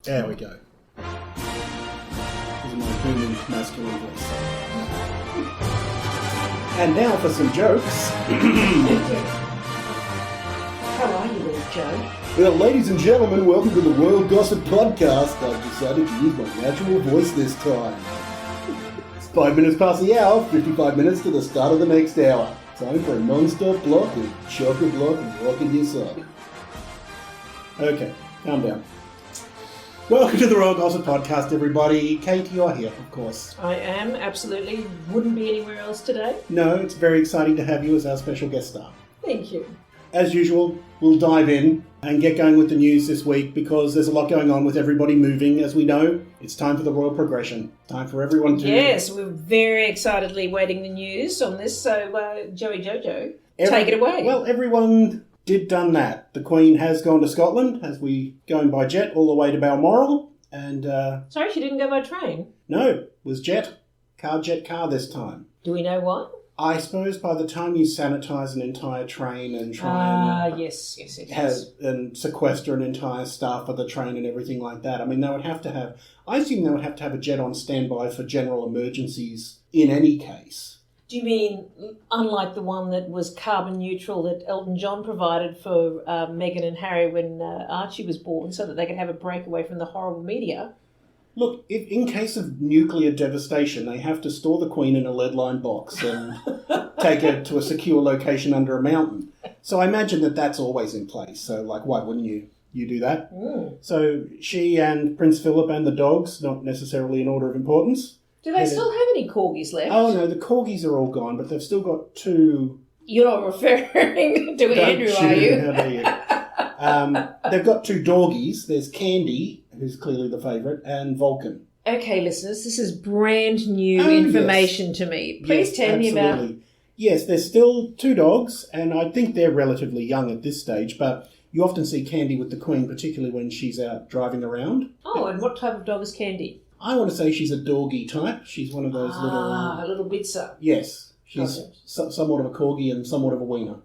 There we go. This is my booming masculine voice. And now for some jokes. How are you, little Joe? Well, ladies and gentlemen, welcome to the Royal Gossip Podcast. I've decided to use my natural voice this time. It's 5 minutes past the hour, 55 minutes to the start of the next hour. Time for a non-stop block of chocolate block and rocking your sock. Okay, calm down. Welcome to the Royal Gossip Podcast, everybody. Kate, you're here, of course. I am, absolutely. Wouldn't be anywhere else today. No, it's very exciting to have you as our special guest star. Thank you. As usual, we'll dive in and get going with the news this week because there's a lot going on with everybody moving. As we know, it's time for the royal progression. Time for everyone to... Yes, we're very excitedly waiting the news on this, so Joey Jojo, take it away. Well, everyone done that. The Queen has gone to Scotland, as we going by jet all the way to Balmoral, and... Sorry, she didn't go by train? No, it was jet car this time. Do we know why? I suppose by the time you sanitise an entire train and try and yes. and sequester an entire staff of the train and everything like that, I mean, they would have to have... I assume they would have to have a jet on standby for general emergencies in any case. Do you mean, unlike the one that was carbon neutral that Elton John provided for Meghan and Harry when Archie was born so that they could have a break away from the horrible media? Look, if in case of nuclear devastation, they have to store the Queen in a lead-lined box and take her to a secure location under a mountain. So I imagine that that's always in place. So, like, why wouldn't you do that? Mm. So she and Prince Philip and the dogs, not necessarily in order of importance. Do they still have any corgis left? Oh, no, the corgis are all gone, but they've still got two... You're not referring to Andrew, are you? How dare you? They've got two doggies. There's Candy, who's clearly the favourite, and Vulcan. Okay, listeners, this is brand new information to me. Please tell me about... Yes, there's still two dogs, and I think they're relatively young at this stage, but you often see Candy with the Queen, particularly when she's out driving around. Oh, and what type of dog is Candy? I want to say she's a doggy type. She's one of those little... a little bitzer. Yes. She's somewhat of a corgi and somewhat of a wiener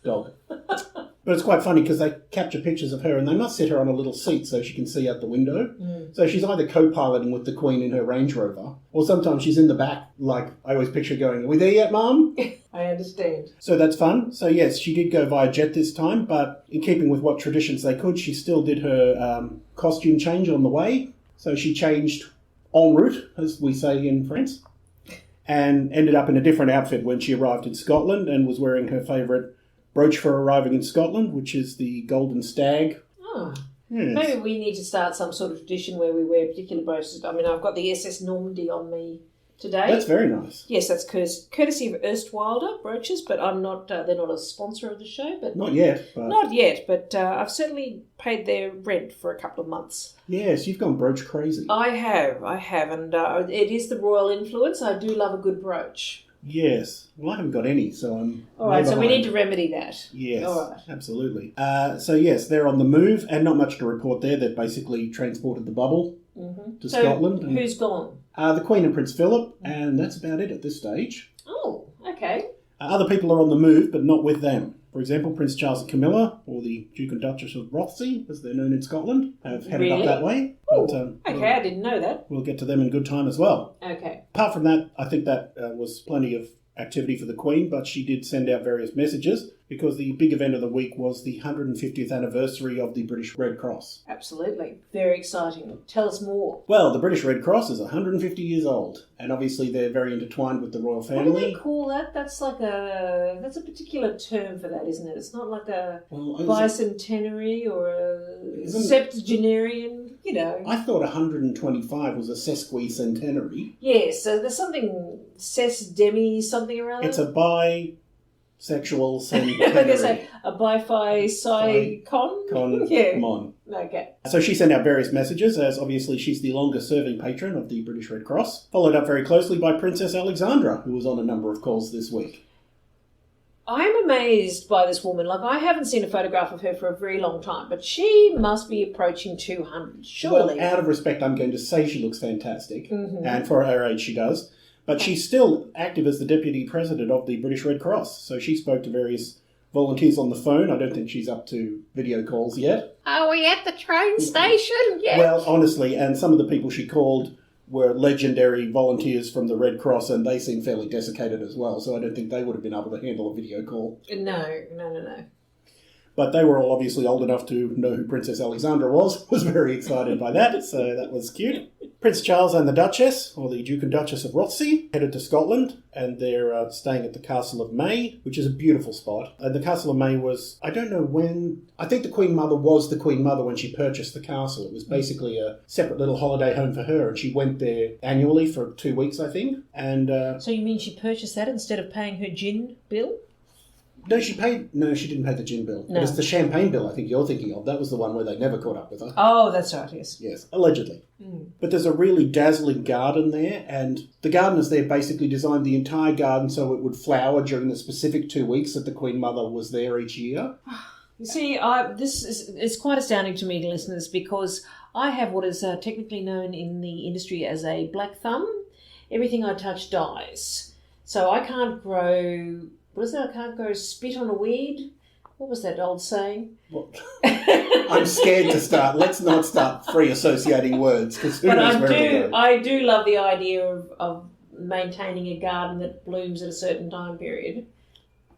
dog. But it's quite funny because they capture pictures of her and they must sit her on a little seat so she can see out the window. Mm. So she's either co-piloting with the Queen in her Range Rover or sometimes she's in the back, like I always picture going, "Are we there yet, Mum?" I understand. So that's fun. So yes, she did go via jet this time, but in keeping with what traditions they could, she still did her costume change on the way. So she changed en route, as we say in France, and ended up in a different outfit when she arrived in Scotland and was wearing her favourite brooch for arriving in Scotland, which is the golden stag. Oh. Yes. Maybe we need to start some sort of tradition where we wear particular brooches. I mean, I've got the SS Normandy on me today. That's very nice. Yes, that's courtesy of Erstwilder brooches, but I'm not. They're not a sponsor of the show, but not yet. But I've certainly paid their rent for a couple of months. Yes, you've gone brooch crazy. I have, and it is the royal influence. I do love a good brooch. Yes. Well, I haven't got any, so I'm... All right, so we need to remedy that. Yes, all right. Absolutely. So, yes, they're on the move, and not much to report there. They've basically transported the bubble to Scotland. So, who's gone? The Queen and Prince Philip, and that's about it at this stage. Oh, okay. Other people are on the move, but not with them. For example, Prince Charles and Camilla, or the Duke and Duchess of Rothesay, as they're known in Scotland, have headed up that way. Oh, okay, I didn't know that. We'll get to them in good time as well. Okay. Apart from that, I think that was plenty of activity for the Queen, but she did send out various messages because the big event of the week was the 150th anniversary of the British Red Cross. Absolutely. Very exciting. Tell us more. Well, the British Red Cross is 150 years old, and obviously they're very intertwined with the royal family. What do they call that? That's a particular term for that, isn't it? It's not like a bicentenary or a septuagenarian, you know. I thought 125 was a sesquicentenary. Yes, so there's something demi something around it. It's a bisexual centenary. Like I say, a bi-fi-con? Yeah. Mon. Okay. So she sent out various messages, as obviously she's the longest-serving patron of the British Red Cross, followed up very closely by Princess Alexandra, who was on a number of calls this week. I'm amazed by this woman. Like, I haven't seen a photograph of her for a very long time, but she must be approaching 200, surely. Well, out of respect, I'm going to say she looks fantastic, and for her age she does. But she's still active as the Deputy President of the British Red Cross, so she spoke to various volunteers on the phone. I don't think she's up to video calls yet. Are we at the train station yet? Well, honestly, and some of the people she called were legendary volunteers from the Red Cross, and they seem fairly desiccated as well, so I don't think they would have been able to handle a video call. No. But they were all obviously old enough to know who Princess Alexandra was very excited by that, so that was cute. Prince Charles and the Duchess, or the Duke and Duchess of Rothesay, headed to Scotland, and they're staying at the Castle of May, which is a beautiful spot. And the Castle of May was, I don't know when, I think the Queen Mother was the Queen Mother when she purchased the castle. It was basically a separate little holiday home for her, and she went there annually for 2 weeks, I think. And so you mean she purchased that instead of paying her gin bill? No, she didn't pay the gin bill. No. It's the champagne bill I think you're thinking of. That was the one where they never caught up with her. Oh, that's right, yes. Yes, allegedly. But there's a really dazzling garden there, and the gardeners there basically designed the entire garden so it would flower during the specific 2 weeks that the Queen Mother was there each year. You see, it's quite astounding to me, listeners, because I have what is technically known in the industry as a black thumb. Everything I touch dies. So I can't grow... What is that? I can't go spit on a weed. What was that old saying? Well, I'm scared to start. Let's not start free associating words, because who knows where it'll go. I do love the idea of maintaining a garden that blooms at a certain time period.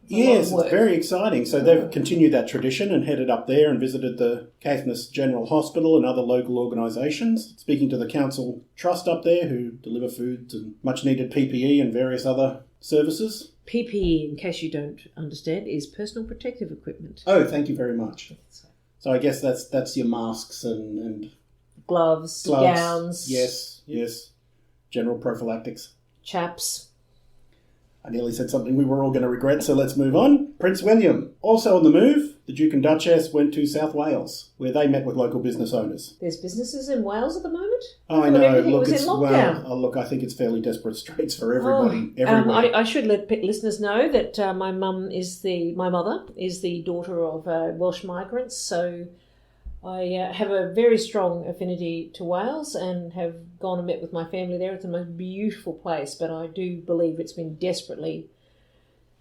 Yes, it's very exciting. So they've continued that tradition and headed up there and visited the Caithness General Hospital and other local organisations, speaking to the Council Trust up there, who deliver food and much needed PPE and various other services. PPE, in case you don't understand, is personal protective equipment. Oh, thank you very much. So I guess that's your masks and gloves, gowns. Yes. General prophylactics. Chaps. I nearly said something we were all going to regret, so let's move on. Prince William, also on the move. The Duke and Duchess went to South Wales, where they met with local business owners. There's businesses in Wales at the moment? Oh, I know. Look, it's in lockdown. Look, I think it's fairly desperate straits for everybody. Everywhere. I should let listeners know that my mother is the daughter of Welsh migrants, so I have a very strong affinity to Wales and have gone and met with my family there. It's the most beautiful place, but I do believe it's been desperately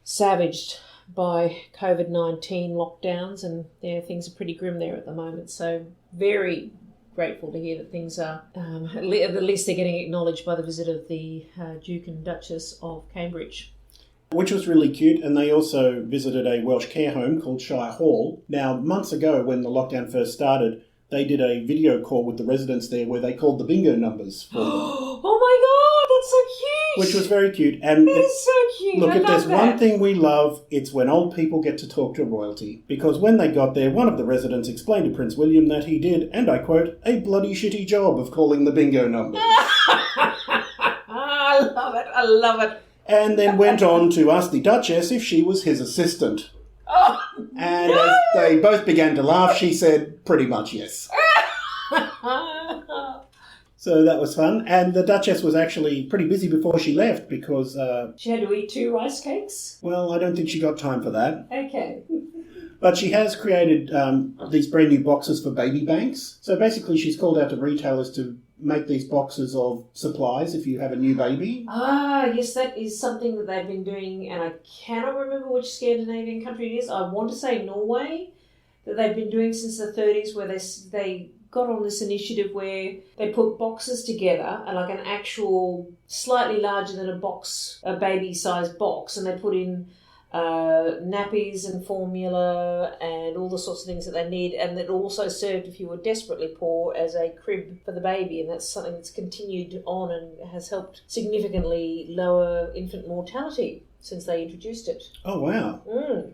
savaged by COVID-19 lockdowns, and things are pretty grim there at the moment. So very grateful to hear that things are, at least they're getting acknowledged by the visit of the Duke and Duchess of Cambridge. Which was really cute, and they also visited a Welsh care home called Shire Hall. Now, months ago, when the lockdown first started, they did a video call with the residents there where they called the bingo numbers for them. Oh my God, that's so cute! Which was very cute. And that's so cute. Look, I if love there's that. one thing we love, it's when old people get to talk to royalty. Because when they got there, one of the residents explained to Prince William that he did, and I quote, a bloody shitty job of calling the bingo numbers. I love it. And then went on to ask the Duchess if she was his assistant. Oh, and no! As they both began to laugh, she said, pretty much yes. So that was fun. And the Duchess was actually pretty busy before she left because... she had to eat 2 rice cakes? Well, I don't think she got time for that. Okay. But she has created these brand new boxes for baby banks. So basically she's called out to retailers to make these boxes of supplies if you have a new baby. Ah, yes, that is something that they've been doing, and I cannot remember which Scandinavian country it is. I want to say Norway, that they've been doing since the 30s, where they got on this initiative where they put boxes together, and like an actual slightly larger than a baby-sized box, and they put in nappies and formula and all the sorts of things that they need, and that also served, if you were desperately poor, as a crib for the baby, and that's something that's continued on and has helped significantly lower infant mortality since they introduced it. Oh, wow.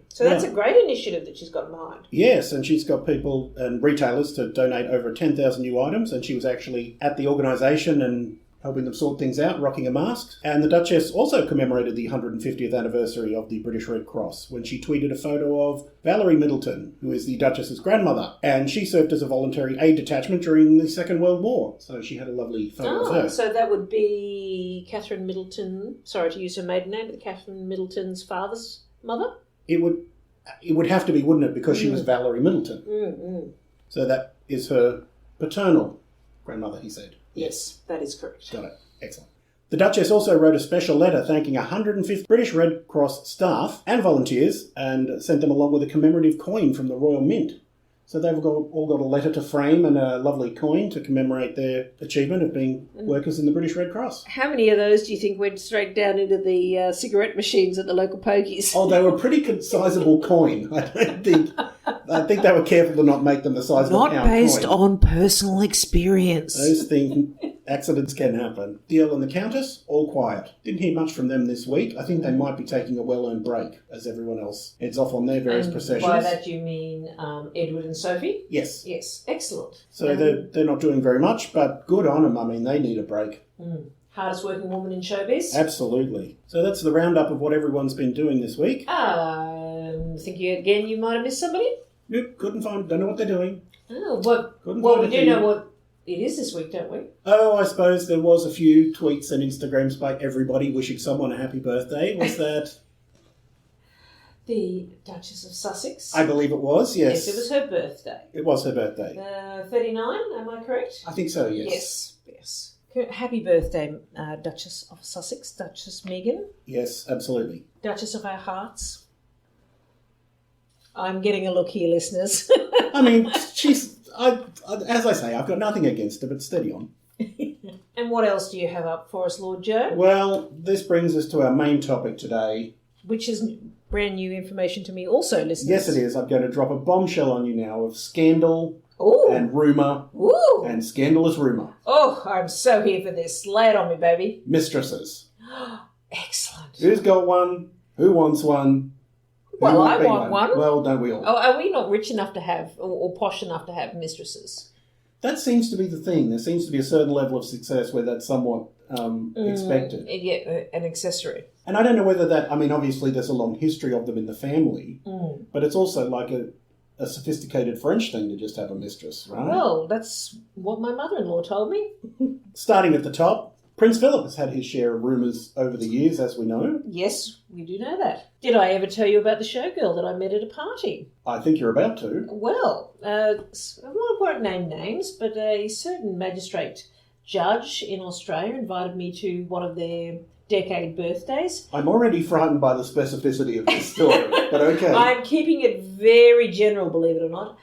So that's a great initiative that she's got behind. Yes, and she's got people and retailers to donate over 10,000 new items, and she was actually at the organisation and helping them sort things out, rocking a mask. And the Duchess also commemorated the 150th anniversary of the British Red Cross when she tweeted a photo of Valerie Middleton, who is the Duchess's grandmother. And she served as a voluntary aid detachment during the Second World War. So she had a lovely photo of her. So that would be Catherine Middleton, sorry to use her maiden name, but Catherine Middleton's father's mother? It would have to be, wouldn't it? Because she was Valerie Middleton. So that is her paternal grandmother, he said. Yes, that is correct. Got it. Excellent. The Duchess also wrote a special letter thanking 150 British Red Cross staff and volunteers and sent them along with a commemorative coin from the Royal Mint. So they've all got a letter to frame and a lovely coin to commemorate their achievement of being workers in the British Red Cross. How many of those do you think went straight down into the cigarette machines at the local pokies? Oh, they were pretty sizable coin. I think they were careful to not make them the size of a pound coin. Not based on personal experience. Those things, accidents can happen. The Earl and the Countess, all quiet. Didn't hear much from them this week. I think they might be taking a well-earned break as everyone else heads off on their various processions. By that you mean Edward and Sophie? Yes. Yes, excellent. So they're not doing very much, but good on them. I mean, they need a break. Hardest working woman in showbiz? Absolutely. So that's the roundup of what everyone's been doing this week. Thinking again you might have missed somebody? Nope, couldn't find, don't know what they're doing. Oh, well, we do know what it is this week, don't we? Oh, I suppose there was a few tweets and Instagrams by everybody wishing someone a happy birthday. Was that... The Duchess of Sussex? I believe it was, yes. Yes, it was her birthday. It was her birthday. 39, am I correct? I think so, yes. Yes. Happy birthday, Duchess of Sussex, Duchess Meghan. Yes, absolutely. Duchess of our hearts. I'm getting a look here, listeners. I mean, as I say, I've got nothing against her, but steady on. And what else do you have up for us, Lord Joe? Well, this brings us to our main topic today. Which is brand new information to me also, listeners. Yes, it is. I'm going to drop a bombshell on you now of scandal and rumour and scandalous rumour. Oh, I'm so here for this. Lay it on me, baby. Mistresses. Excellent. Who's got one? Who wants one? Well, I want one. Well, don't we all? Oh, are we not rich enough to have, or posh enough to have mistresses? That seems to be the thing. There seems to be a certain level of success where that's somewhat expected. Yeah, an accessory. And I don't know whether that... I mean, obviously there's a long history of them in the family, but it's also like a sophisticated French thing to just have a mistress, right? Well, that's what my mother-in-law told me. Starting at the top, Prince Philip has had his share of rumours over the years, as we know. Yes, we do know that. Did I ever tell you about the showgirl that I met at a party? I think you're about to. Well, I won't name names, but a certain magistrate judge in Australia invited me to one of their decade birthdays. I'm already frightened by the specificity of this story, but okay. I'm keeping it very general, believe it or not.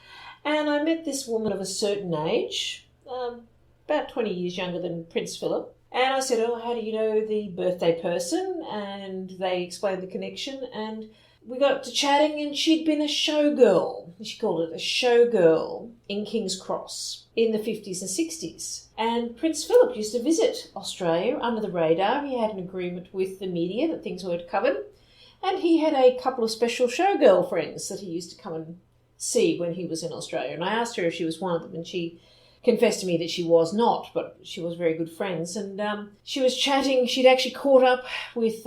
And I met this woman of a certain age, about 20 years younger than Prince Philip. And I said, oh, how do you know the birthday person? And they explained the connection. And we got to chatting, and she'd been a showgirl. She called it a showgirl in King's Cross in the 50s and 60s. And Prince Philip used to visit Australia under the radar. He had an agreement with the media that things were covered. And he had a couple of special showgirl friends that he used to come and see when he was in Australia. And I asked her if she was one of them, and she confessed to me that she was not, but she was very good friends. And she was chatting. She'd actually caught up with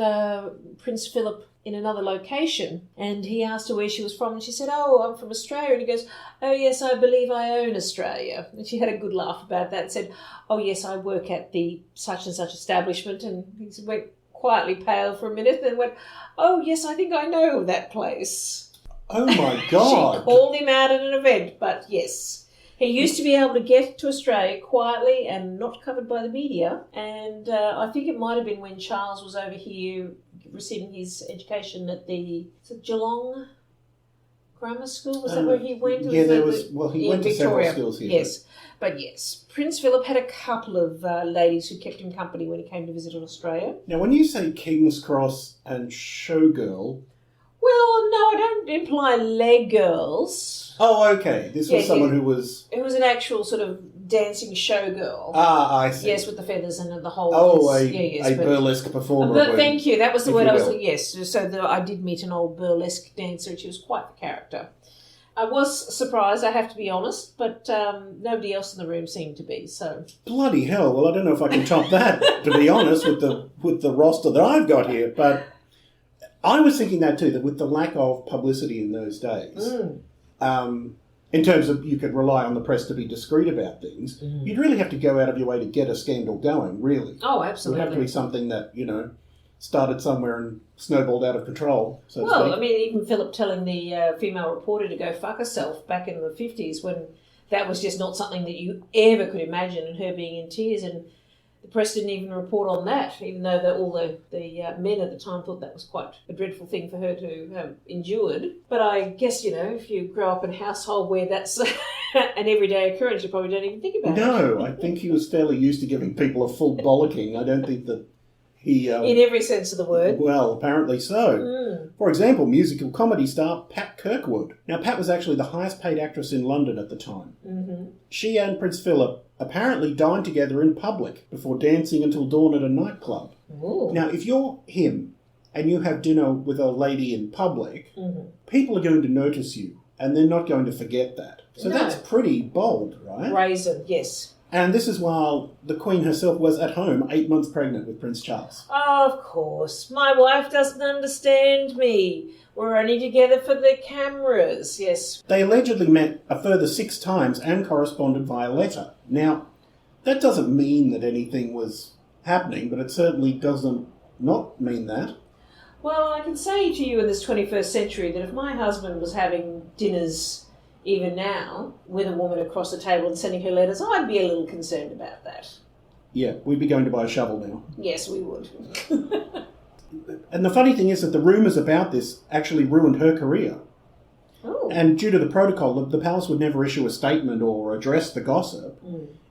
Prince Philip in another location, and he asked her where she was from, and she said, oh, I'm from Australia. And he goes, oh, yes, I believe I own Australia. And she had a good laugh about that and said, oh, yes, I work at the such and such establishment. And he went quietly pale for a minute, then went, oh, yes, I think I know that place. Oh, my God. She called him out at an event, but yes. He used to be able to get to Australia quietly and not covered by the media. And I think it might have been when Charles was over here receiving his education at the Geelong Grammar School. Was that where he went? Yeah, he went to several schools here. Yes. But yes, Prince Philip had a couple of ladies who kept him company when he came to visit Australia. Now, when you say King's Cross and showgirl... Well, no, I don't imply leg girls. Oh, okay. This was someone who was... Who was an actual sort of dancing showgirl. Ah, I see. Yes, with the feathers and the whole... Oh, a burlesque performer. But thank you. That was the word I was... Yes, so I did meet an old burlesque dancer, and she was quite the character. I was surprised, I have to be honest, but nobody else in the room seemed to be, so... Bloody hell. Well, I don't know if I can top that, to be honest, with the roster that I've got here, but... I was thinking that too, that with the lack of publicity in those days, in terms of you could rely on the press to be discreet about things, you'd really have to go out of your way to get a scandal going, really. Oh, absolutely. It would have to be something that, started somewhere and snowballed out of control, so to speak. Well, I mean, even Philip telling the female reporter to go fuck herself back in the 50s when that was just not something that you ever could imagine, and her being in tears and the press didn't even report on that, even though all the men at the time thought that was quite a dreadful thing for her to have endured. But I guess, if you grow up in a household where that's an everyday occurrence, you probably don't even think about it. No, I think he was fairly used to giving people a full bollocking. I don't think that he... in every sense of the word. Well, apparently so. For example, musical comedy star Pat Kirkwood. Now, Pat was actually the highest paid actress in London at the time. Mm-hmm. She and Prince Philip apparently dined together in public before dancing until dawn at a nightclub. Ooh. Now, if you're him and you have dinner with a lady in public, mm-hmm. people are going to notice you, and they're not going to forget that. So that's pretty bold, right? Brazen, yes. And this is while the Queen herself was at home, 8 months pregnant with Prince Charles. Oh, of course. My wife doesn't understand me. We're only together for the cameras, yes. They allegedly met a further 6 times and corresponded via letter. Now, that doesn't mean that anything was happening, but it certainly doesn't not mean that. Well, I can say to you in this 21st century that if my husband was having dinners even now with a woman across the table and sending her letters, I'd be a little concerned about that. Yeah, we'd be going to buy a shovel now. Yes, we would. And the funny thing is that the rumours about this actually ruined her career. Oh. And due to the protocol, the palace would never issue a statement or address the gossip.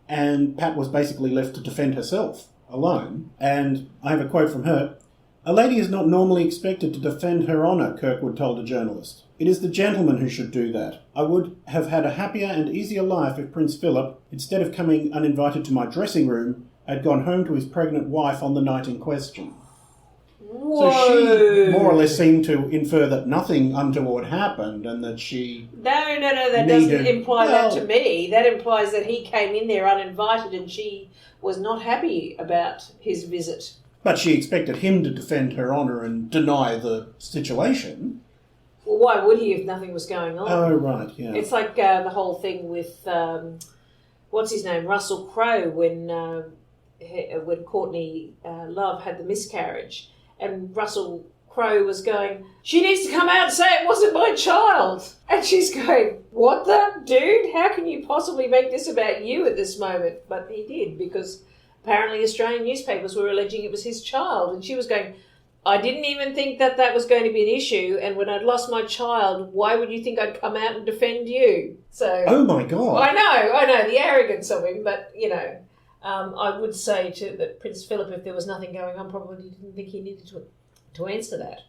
And Pat was basically left to defend herself alone. And I have a quote from her. "A lady is not normally expected to defend her honour," Kirkwood told a journalist. "It is the gentleman who should do that. I would have had a happier and easier life if Prince Philip, instead of coming uninvited to my dressing room, had gone home to his pregnant wife on the night in question." Whoa. So she more or less seemed to infer that nothing untoward happened and that she... No, that doesn't imply that to me. That implies that he came in there uninvited and she was not happy about his visit. But she expected him to defend her honour and deny the situation. Well, why would he if nothing was going on? Oh, right, yeah. It's like the whole thing with, what's his name, Russell Crowe, when Courtney Love had the miscarriage. And Russell Crowe was going, "She needs to come out and say it wasn't my child." And she's going, "What the? Dude, how can you possibly make this about you at this moment?" But he did, because apparently Australian newspapers were alleging it was his child. And she was going, "I didn't even think that was going to be an issue. And when I'd lost my child, why would you think I'd come out and defend you?" So, oh, my God. I know, the arrogance of him. But, I would say that Prince Philip, if there was nothing going on, probably didn't think he needed to answer that.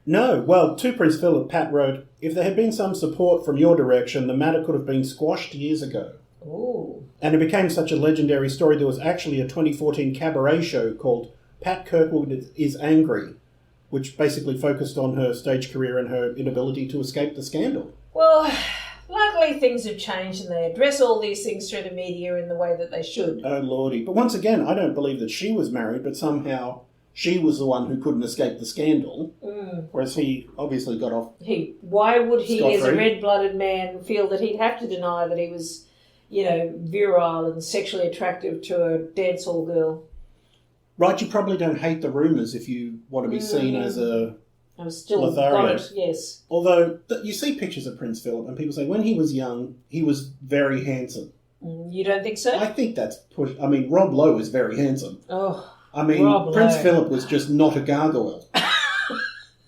No, well, to Prince Philip, Pat wrote, "If there had been some support from your direction, the matter could have been squashed years ago." Ooh. And it became such a legendary story, there was actually a 2014 cabaret show called Pat Kirkwood is Angry, which basically focused on her stage career and her inability to escape the scandal. Well, luckily things have changed and they address all these things through the media in the way that they should. Oh, Lordy. But once again, I don't believe that she was married, but somehow she was the one who couldn't escape the scandal, whereas he obviously got off. Why would he, scot-free. As a red-blooded man, feel that he'd have to deny that he was, virile and sexually attractive to a dance hall girl? Right, you probably don't hate the rumours if you want to be seen as a I'm still Lothario. got it, yes. Although, you see pictures of Prince Philip and people say when he was young, he was very handsome. You don't think so? I think that's push. I mean, Rob Lowe is very handsome. Oh, I mean, Rob Prince Lowe. Philip was just not a gargoyle.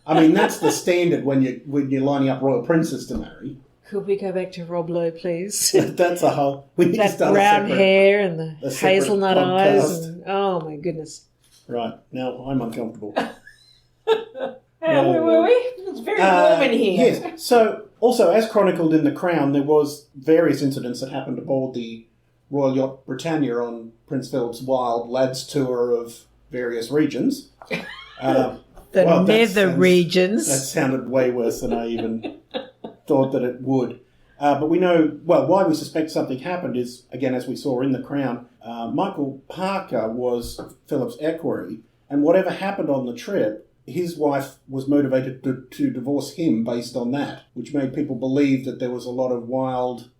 I mean, that's the standard when you're lining up royal princes to marry. Could we go back to Rob Lowe, please? That's a whole... We need to That start brown a separate, hair and the a separate hazelnut podcast. eyes. And, oh, my goodness. Right, now I'm uncomfortable. Where were we? It's very warm in here. Yes, so also as chronicled in The Crown, there was various incidents that happened aboard the Royal Yacht Britannia on Prince Philip's wild lads tour of various regions. Nether regions. That sounded way worse than I even thought that it would. But we know, well, why we suspect something happened is, again, as we saw in The Crown, Michael Parker was Philip's equerry, and whatever happened on the trip, his wife was motivated to divorce him based on that, which made people believe that there was a lot of wild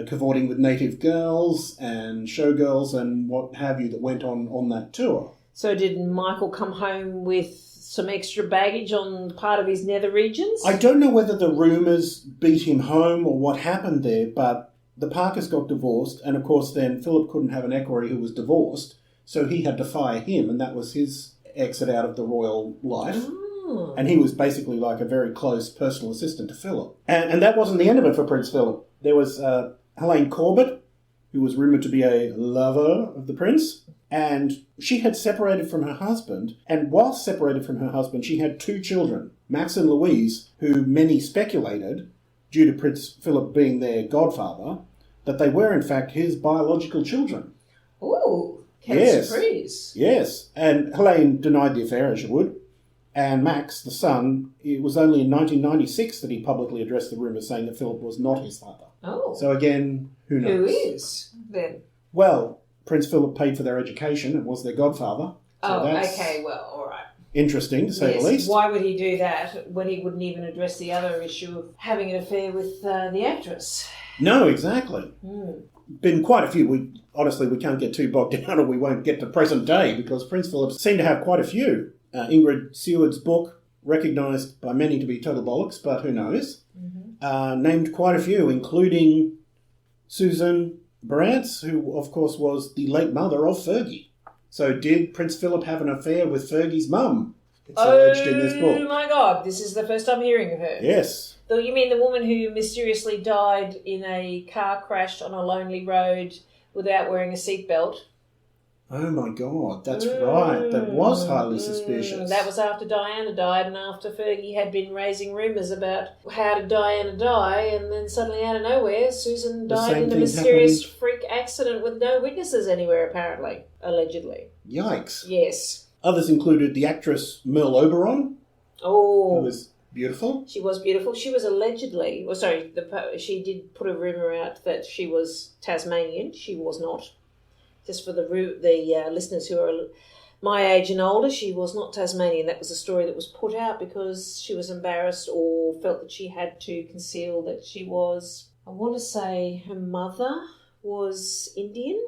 cavorting with native girls and showgirls and what have you that went on that tour. So did Michael come home with some extra baggage on part of his nether regions? I don't know whether the rumours beat him home or what happened there, but the Parkers got divorced, and of course then Philip couldn't have an equerry who was divorced, So he had to fire him, and that was his exit out of the royal life. Oh. And he was basically like a very close personal assistant to Philip. And that wasn't the end of it for Prince Philip. There was Helene Corbett, who was rumoured to be a lover of the prince. And she had separated from her husband. And whilst separated from her husband, she had 2 children, Max and Louise, who many speculated, due to Prince Philip being their godfather, that they were in fact his biological children. Ooh, Yes. surprise. Yes. And Helene denied the affair, as you would. And Max, the son, it was only in 1996 that he publicly addressed the rumour saying that Philip was not his father. Oh. So again, who knows? Who is, then? Well, Prince Philip paid for their education and was their godfather. So that's okay, well, all right. interesting, to say the least. Why would he do that when he wouldn't even address the other issue of having an affair with the actress? No, exactly. Mm. Been quite a few. Honestly, we can't get too bogged down, or we won't get to present day, because Prince Philip seemed to have quite a few. Ingrid Seward's book, recognised by many to be total bollocks, but who knows, named quite a few, including Susan Brantz, who, of course, was the late mother of Fergie. So did Prince Philip have an affair with Fergie's mum? It's alleged in this book. Oh my God, this is the first I'm hearing of her. Yes. So you mean the woman who mysteriously died in a car crash on a lonely road without wearing a seatbelt? Oh my God, that's right. That was highly suspicious. That was after Diana died and after Fergie had been raising rumours about how did Diana die, and then suddenly out of nowhere Susan died in a mysterious freak accident with no witnesses anywhere apparently, allegedly. Yikes. Yes. Others included the actress Merle Oberon, Oh. who was beautiful. She was beautiful. She was allegedly, she did put a rumour out that she was Tasmanian. She was not. Just for the listeners who are my age and older, she was not Tasmanian. That was a story that was put out because she was embarrassed or felt that she had to conceal that she was, I want to say her mother was Indian,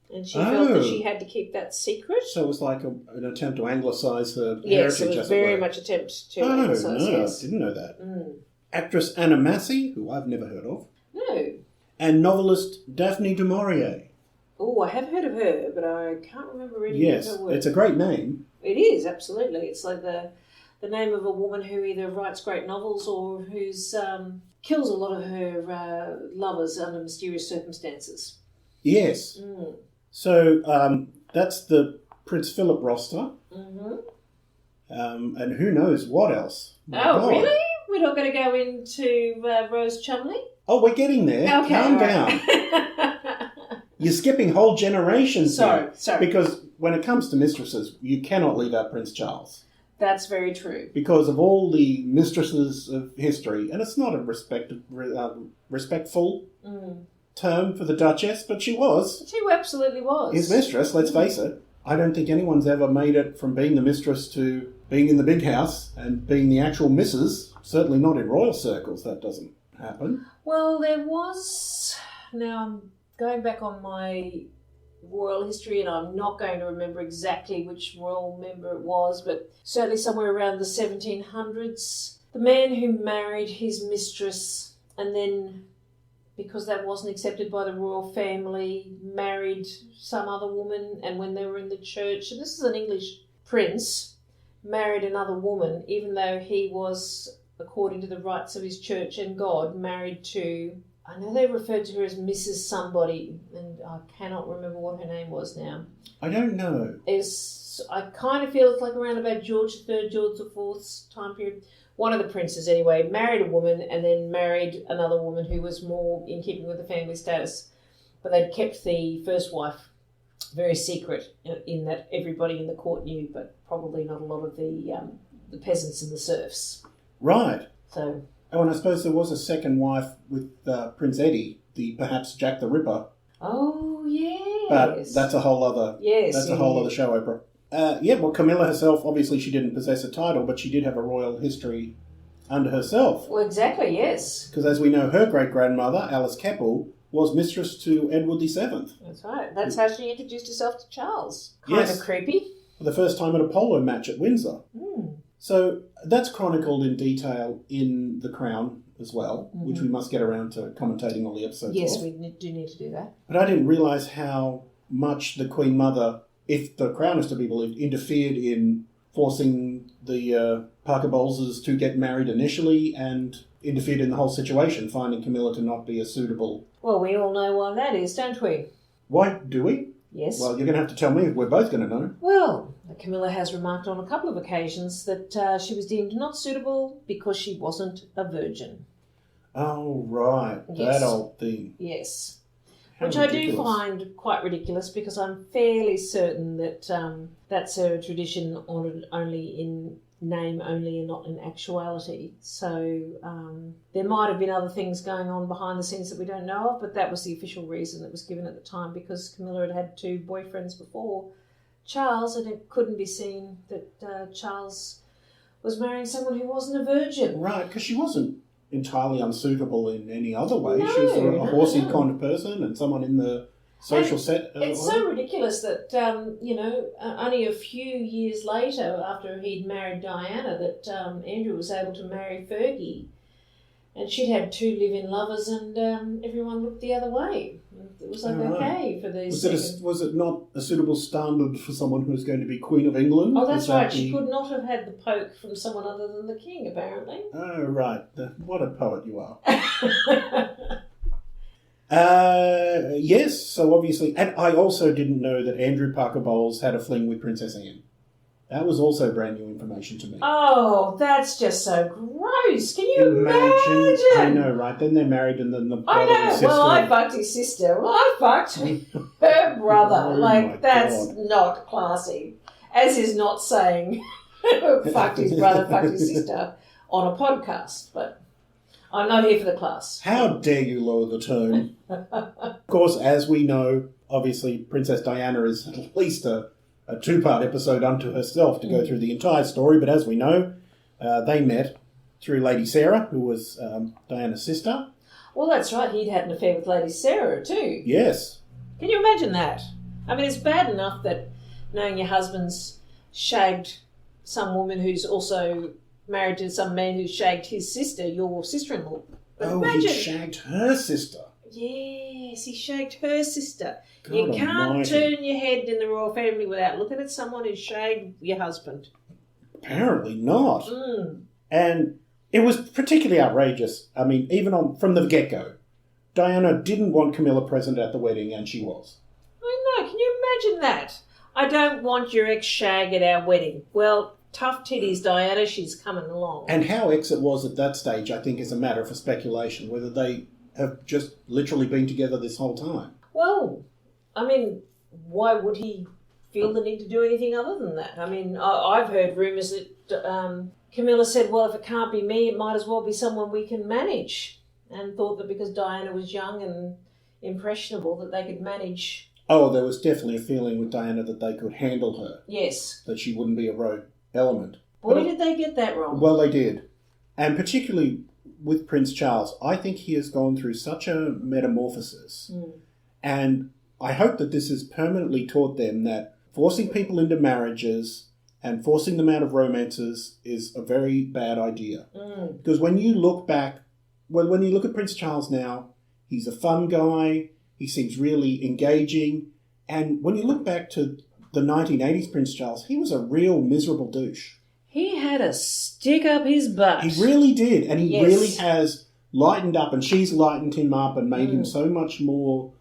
and she felt that she had to keep that secret. So it was like an attempt to anglicise her Yes, heritage, it was very much an attempt to anglicise. No, yes. I didn't know that. Mm. Actress Anna Massey, who I've never heard of. No. And novelist Daphne du Maurier. Oh, I have heard of her, but I can't remember any of her work. It's a great name. It is, absolutely. It's like the name of a woman who either writes great novels or who's kills a lot of her lovers under mysterious circumstances. Yes. Mm. So that's the Prince Philip roster. Mm-hmm. And who knows what else. My God. Really? We're not going to go into Rose Chumley? Oh, we're getting there. Okay, Calm right. down. You're skipping whole generations Sorry. Because when it comes to mistresses, you cannot leave out Prince Charles. That's very true. Because of all the mistresses of history, and it's not a respectful term for the Duchess, but she was. She absolutely was. His mistress, let's face it. I don't think anyone's ever made it from being the mistress to being in the big house and being the actual missus. Certainly not in royal circles, that doesn't happen. Well, there was... Now, I'm going back on my royal history, and I'm not going to remember exactly which royal member it was, but certainly somewhere around the 1700s. The man who married his mistress and then, because that wasn't accepted by the royal family, married some other woman, and when they were in the church, and this is an English prince, married another woman, even though he was, according to the rites of his church and God, married to... I know they referred to her as Mrs. Somebody, and I cannot remember what her name was now. I don't know. I kind of feel it's like around about George III, George IV's time period. One of the princes, anyway, married a woman and then married another woman who was more in keeping with the family status. But they'd kept the first wife very secret in that everybody in the court knew, but probably not a lot of the peasants and the serfs. Right. So... Oh, and I suppose there was a second wife with Prince Eddie, perhaps Jack the Ripper. Oh, yes. But that's a whole other. Yes, that's a whole other show opera. Well, Camilla herself, obviously, she didn't possess a title, but she did have a royal history under herself. Well, exactly, yes. Because as we know, her great grandmother, Alice Keppel, was mistress to Edward VII. That's right. That's how she introduced herself to Charles. Kind of creepy. For the first time at a polo match at Windsor. Mm. So that's chronicled in detail in The Crown as well, which we must get around to commentating all the episodes. Yes, of. we do need to do that. But I didn't realise how much the Queen Mother if the Crown is to be believed, interfered in forcing the Parker Bowleses to get married initially and interfered in the whole situation, finding Camilla to not be a suitable... Well, we all know why that is, don't we? Why do we? Yes. Well, you're going to have to tell me if we're both going to know. Well, Camilla has remarked on a couple of occasions that she was deemed not suitable because she wasn't a virgin. Oh, right. Yes. That old thing. Yes. How Which ridiculous. I do find quite ridiculous because I'm fairly certain that that's a tradition honoured only in name only and not in actuality. So there might have been other things going on behind the scenes that we don't know of, but that was the official reason that was given at the time because Camilla had had 2 boyfriends before Charles, and it couldn't be seen that Charles was marrying someone who wasn't a virgin. Right, because she wasn't entirely unsuitable in any other way. No, she was a no, horsey no. kind of person and someone in the social set. It's so ridiculous that, only a few years later, after he'd married Diana, that Andrew was able to marry Fergie. And she'd had 2 live-in lovers and everyone looked the other way. It was like, okay for these was it not a suitable standard for someone who was going to be Queen of England? Oh, that's Was that right. She could not have had the poke from someone other than the king, apparently. Oh, right. What a poet you are. Yes, so obviously... And I also didn't know that Andrew Parker Bowles had a fling with Princess Anne. That was also brand new information to me. Oh, that's just so gross. Can you imagine? I know, right? Then they're married and then the brother I know. and sister... Well, I fucked his sister. Well, I fucked her brother. Oh, like, my that's God. not classy. As is not saying fucked his brother, fucked his sister on a podcast. But I'm not here for the class. How dare you lower the tone? Of course, as we know, obviously Princess Diana is at least a 2-part episode unto herself to go through the entire story, but as we know, they met through Lady Sarah, who was Diana's sister. Well, that's right. He'd had an affair with Lady Sarah too. Yes. Can you imagine that? I mean, it's bad enough that knowing your husband's shagged some woman who's also married to some man who shagged his sister, your sister-in-law. But imagine... he shagged her sister. Yes, he shagged her sister. God you can't almighty. turn your head in the royal family without looking at someone who shagged your husband. Apparently not. Mm. And it was particularly outrageous. I mean, even from the get-go, Diana didn't want Camilla present at the wedding, and she was. I know, can you imagine that? I don't want your ex-shag at our wedding. Well, tough titties, Diana, she's coming along. And how ex it was at that stage, I think, is a matter for speculation, whether they have just literally been together this whole time. Well, I mean, why would he feel the need to do anything other than that? I mean, I've heard rumours that Camilla said, well, if it can't be me, it might as well be someone we can manage, and thought that because Diana was young and impressionable that they could manage. Oh, there was definitely a feeling with Diana that they could handle her, Yes. that she wouldn't be a rogue element. Boy, did they get that wrong. Well, they did. And particularly with Prince Charles, I think he has gone through such a metamorphosis. Mm. And I hope that this has permanently taught them that forcing people into marriages and forcing them out of romances is a very bad idea. Mm. Because when you look back, when you look at Prince Charles now, he's a fun guy, he seems really engaging, and when you look back to the 1980s Prince Charles, he was a real miserable douche. He had a stick up his butt. He really did, and he Yes. really has lightened up, and she's lightened him up and made him so much more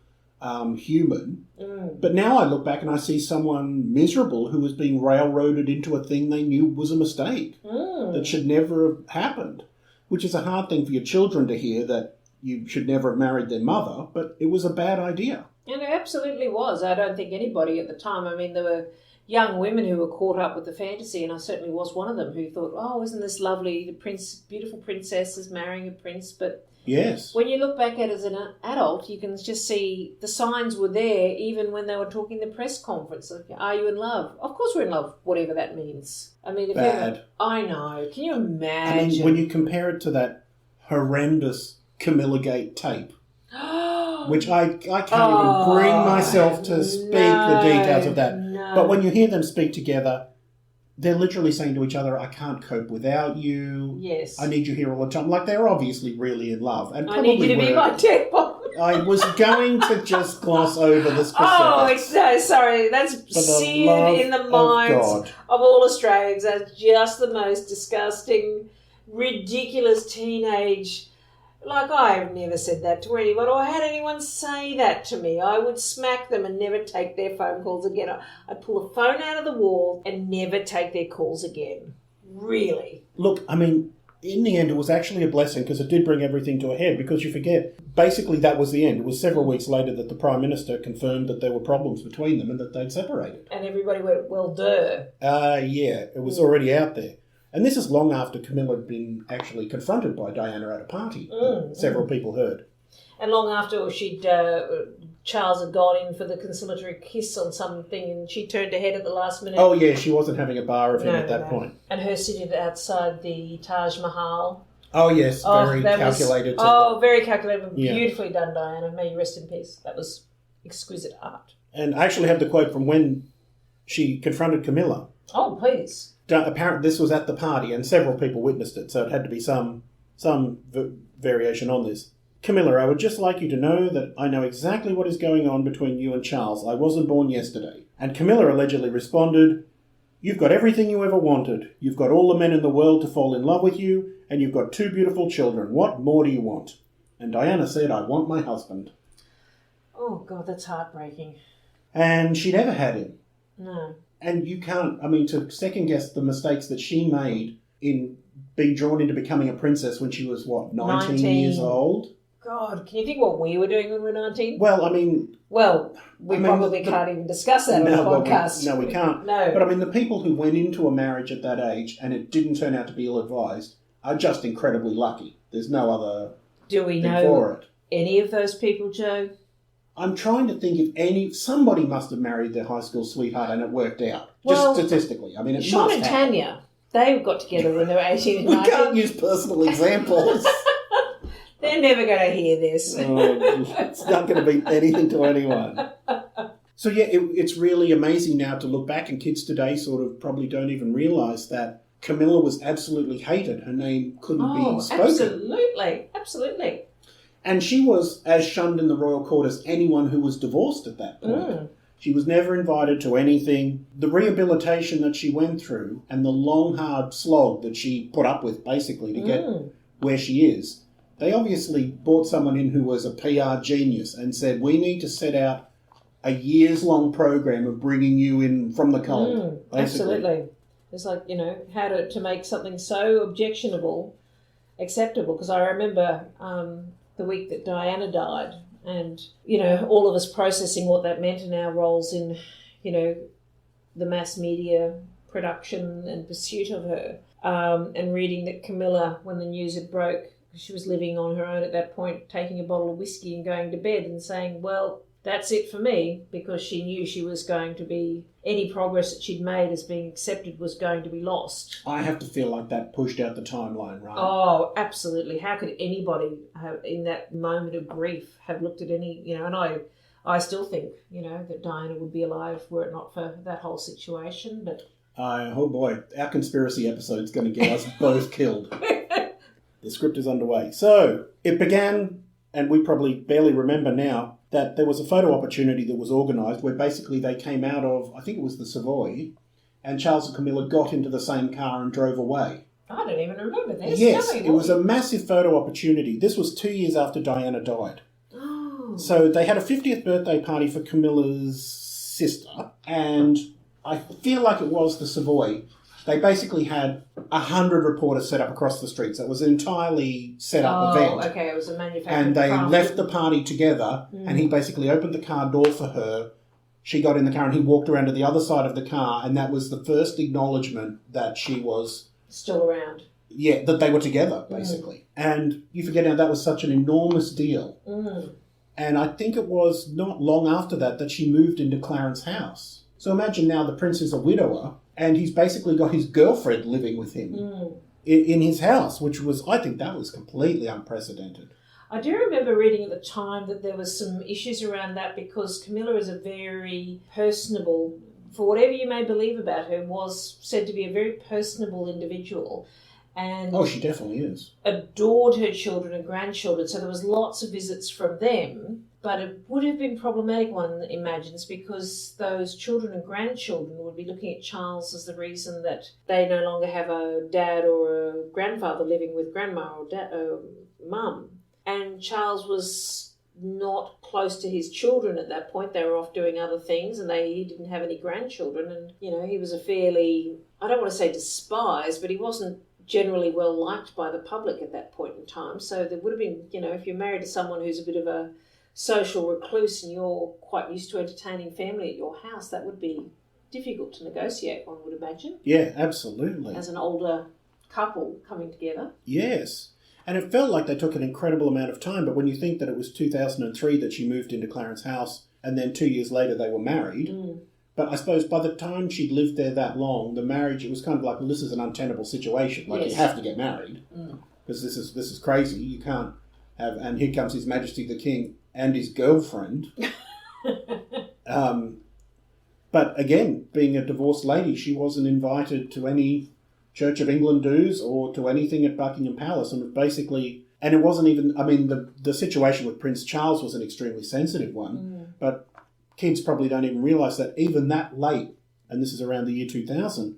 human. Mm. But now I look back and I see someone miserable who was being railroaded into a thing they knew was a mistake, that should never have happened, which is a hard thing for your children to hear, that you should never have married their mother, but it was a bad idea. And it absolutely was. I don't think anybody at the time, I mean, there were young women who were caught up with the fantasy, and I certainly was one of them, who thought, oh, isn't this lovely, the beautiful princess is marrying a prince. But Yes. when you look back at it as an adult, you can just see the signs were there even when they were talking the press conference. Like, are you in love? Of course we're in love, whatever that means. I mean, if Bad. I know. Can you imagine? I mean, when you compare it to that horrendous Camilla Gate tape, which I can't even bring myself to speak the details of that. No. But when you hear them speak together, they're literally saying to each other, I can't cope without you. Yes. I need you here all the time. Like, they're obviously really in love. And I probably need you to be were. my dead body. I was going to just gloss over the specifics. Oh, sorry. That's seared in the minds of all Australians as just the most disgusting, ridiculous teenage. Like, I've never said that to anyone or had anyone say that to me. I would smack them and never take their phone calls again. I'd pull a phone out of the wall and never take their calls again. Really. Look, I mean, in the end, it was actually a blessing because it did bring everything to a head, because you forget, basically that was the end. It was several weeks later that the Prime Minister confirmed that there were problems between them and that they'd separated. And everybody went, well, duh. Yeah, it was already out there. And this is long after Camilla had been actually confronted by Diana at a party. Several people heard. And long after Charles had gone in for the conciliatory kiss on something and she turned her head at the last minute. Oh, yeah, she wasn't having a bar of him at that point. And her sitting outside the Taj Mahal. Oh, yes, very calculated. Very calculated. Beautifully done, Diana. May you rest in peace. That was exquisite art. And I actually have the quote from when she confronted Camilla. Oh, please. Apparently, this was at the party and several people witnessed it, so it had to be some variation on this. Camilla, I would just like you to know that I know exactly what is going on between you and Charles. I wasn't born yesterday. And Camilla allegedly responded, you've got everything you ever wanted. You've got all the men in the world to fall in love with you, and you've got 2 beautiful children. What more do you want? And Diana said, I want my husband. Oh, God, that's heartbreaking. And she never had him. No. And you can't, to second-guess the mistakes that she made in being drawn into becoming a princess when she was, 19 years old? God, can you think what we were doing when we were 19? Well, we probably can't even discuss that on the podcast. We can't. No. But, the people who went into a marriage at that age and it didn't turn out to be ill-advised are just incredibly lucky. There's no other Do we thing know for it. Any of those people, Joe? I'm trying to think if somebody must have married their high school sweetheart and it worked out. Well, just statistically. It Sean must and happen. Tanya, they got together when they were 18 and 19. We can't use personal examples. They're never going to hear this. It's not going to be anything to anyone. So, yeah, it's really amazing now to look back, and kids today sort of probably don't even realise that Camilla was absolutely hated. Her name couldn't be spoken. Absolutely. And she was as shunned in the royal court as anyone who was divorced at that point. She was never invited to anything. The rehabilitation that she went through and the long, hard slog that she put up with, basically, to get where she is, they obviously brought someone in who was a PR genius and said, we need to set out a years-long program of bringing you in from the cold. Absolutely. It's like, how to make something so objectionable acceptable. Because I remember the week that Diana died and, all of us processing what that meant in our roles in, the mass media production and pursuit of her, and reading that Camilla, when the news had broke, she was living on her own at that point, taking a bottle of whiskey and going to bed and saying, well, that's it for me, because she knew she was going to be, any progress that she'd made as being accepted was going to be lost. I have to feel like that pushed out the timeline, right? Oh, absolutely. How could anybody have, in that moment of grief, have looked at any, and I still think, that Diana would be alive were it not for that whole situation. But oh boy, our conspiracy episode's going to get us both killed. The script is underway. So, it began, and we probably barely remember now, that there was a photo opportunity that was organised where basically they came out of, I think it was the Savoy, and Charles and Camilla got into the same car and drove away. I don't even remember this. Yes, it was a massive photo opportunity. This was 2 years after Diana died. Oh. So they had a 50th birthday party for Camilla's sister, and I feel like it was the Savoy. They basically had 100 reporters set up across the streets. It was an entirely set up event. Oh, okay, it was a manufactured And they craft. left the party together, and he basically opened the car door for her. She got in the car and he walked around to the other side of the car, and that was the first acknowledgement that she was... still around. Yeah, that they were together, basically. And you forget how that was such an enormous deal. And I think it was not long after that she moved into Clarence House. So imagine now the prince is a widower, and he's basically got his girlfriend living with him in his house, which was, I think that was completely unprecedented. I do remember reading at the time that there was some issues around that because Camilla is a very personable, for whatever you may believe about her, was said to be a very personable individual. and she definitely is. adored her children and grandchildren. So there was lots of visits from them. But it would have been problematic, one imagines, because those children and grandchildren would be looking at Charles as the reason that they no longer have a dad or a grandfather living with grandma or mum. And Charles was not close to his children at that point. They were off doing other things, and he didn't have any grandchildren. And, he was a fairly, I don't want to say despised, but he wasn't generally well liked by the public at that point in time. So there would have been, if you're married to someone who's a bit of a social recluse and you're quite used to entertaining family at your house, that would be difficult to negotiate, one would imagine. Yeah, absolutely. As an older couple coming together. Yes. And it felt like they took an incredible amount of time, but when you think that it was 2003 that she moved into Clarence House and then 2 years later they were married, but I suppose by the time she'd lived there that long, the marriage, it was kind of like, well, this is an untenable situation. Like, you have to get married because this is crazy. You can't have, and here comes His Majesty the King and his girlfriend. But again, being a divorced lady, she wasn't invited to any Church of England dues or to anything at Buckingham Palace. And basically, and it wasn't even, the situation with Prince Charles was an extremely sensitive one, but kids probably don't even realise that even that late, and this is around the year 2000,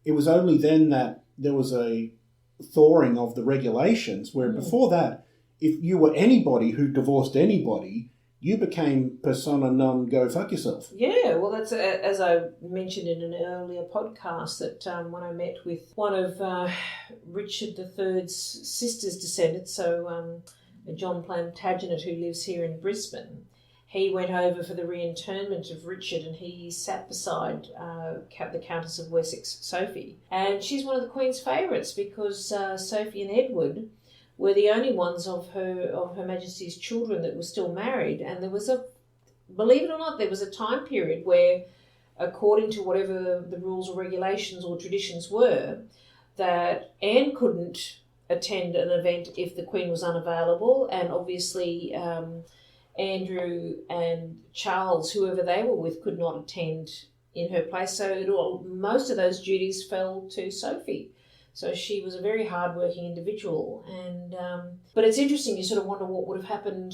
it was only then that there was a thawing of the regulations, where before that, if you were anybody who divorced anybody, you became persona non go fuck yourself. Yeah, well, that's as I mentioned in an earlier podcast, that when I met with one of Richard III's sister's descendants, so John Plantagenet, who lives here in Brisbane, he went over for the reinterment of Richard, and he sat beside the Countess of Wessex, Sophie. And she's one of the Queen's favourites because Sophie and Edward were the only ones of Her Majesty's children that were still married. And there was believe it or not, there was a time period where, according to whatever the rules or regulations or traditions were, that Anne couldn't attend an event if the Queen was unavailable, and obviously Andrew and Charles, whoever they were with, could not attend in her place. So most of those duties fell to Sophie. So she was a very hard-working individual. But it's interesting, you sort of wonder what would have happened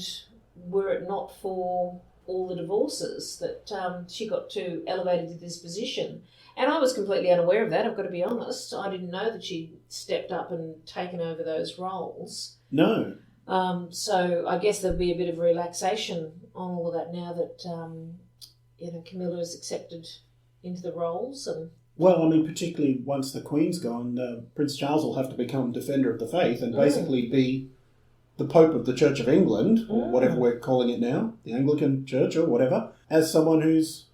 were it not for all the divorces that she got elevated to this position. And I was completely unaware of that, I've got to be honest. I didn't know that she'd stepped up and taken over those roles. No. So I guess there'll be a bit of relaxation on all of that now that Camilla is accepted into the roles. And well, particularly once the Queen's gone, Prince Charles will have to become Defender of the Faith and basically be the Pope of the Church of England, or whatever we're calling it now, the Anglican Church or whatever, as someone who's,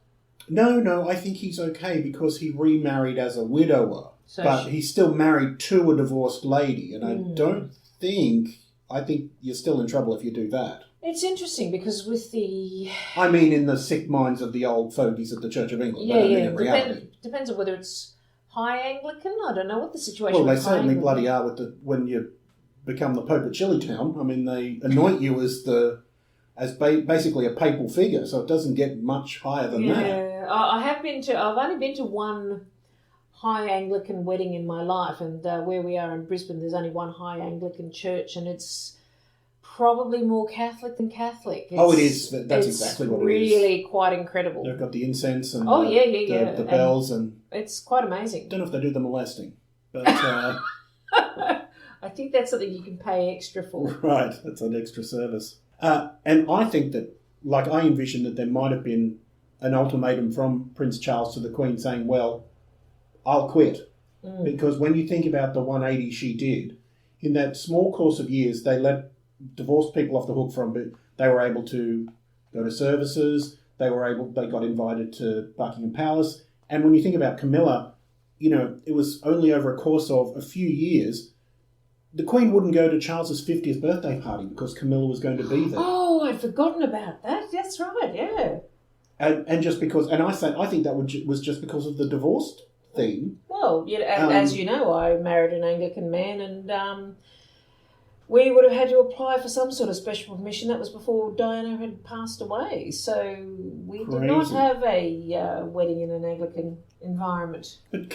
no, I think he's okay because he remarried as a widower, but he's still married to a divorced lady, and I think you're still in trouble if you do that. It's interesting because with the... in the sick minds of the old fogies of the Church of England. In reality. Depends on whether it's high Anglican. I don't know what the situation is. Well, they certainly bloody are when you become the Pope of Chillytown. They anoint you as basically a papal figure, so it doesn't get much higher than that. Yeah, I've only been to one high Anglican wedding in my life, and where we are in Brisbane, there's only one high Anglican church, and it's probably more Catholic than Catholic. It is. That's exactly what it is. It's really quite incredible. They've got the incense and the bells, and it's quite amazing. Don't know if they do the molesting, but I think that's something you can pay extra for. Right, that's an extra service. And I think that, I envision that there might have been an ultimatum from Prince Charles to the Queen saying, well, I'll quit. Because when you think about the 180 she did, in that small course of years, they let divorced people off the hook they were able to go to services, they got invited to Buckingham Palace. And when you think about Camilla, it was only over a course of a few years. The Queen wouldn't go to Charles's 50th birthday party because Camilla was going to be there. Oh, I'd forgotten about that. That's right, yeah. And just because, and I think that was just because of the divorced thing. Well, as you know, I married an Anglican man, and we would have had to apply for some sort of special permission. That was before Diana had passed away. So we did not have a wedding in an Anglican environment. But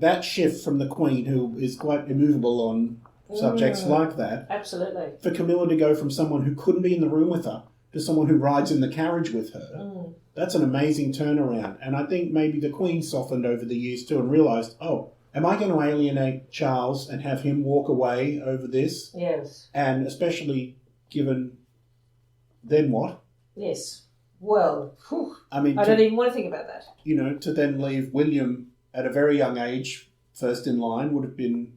that shift from the Queen, who is quite immovable on subjects like that. Absolutely. For Camilla to go from someone who couldn't be in the room with her to someone who rides in the carriage with her, that's an amazing turnaround. And I think maybe the Queen softened over the years too and realised, am I going to alienate Charles and have him walk away over this? Yes. And especially given, then what? Yes. Well, I don't even want to think about that. To then leave William at a very young age, first in line, would have been...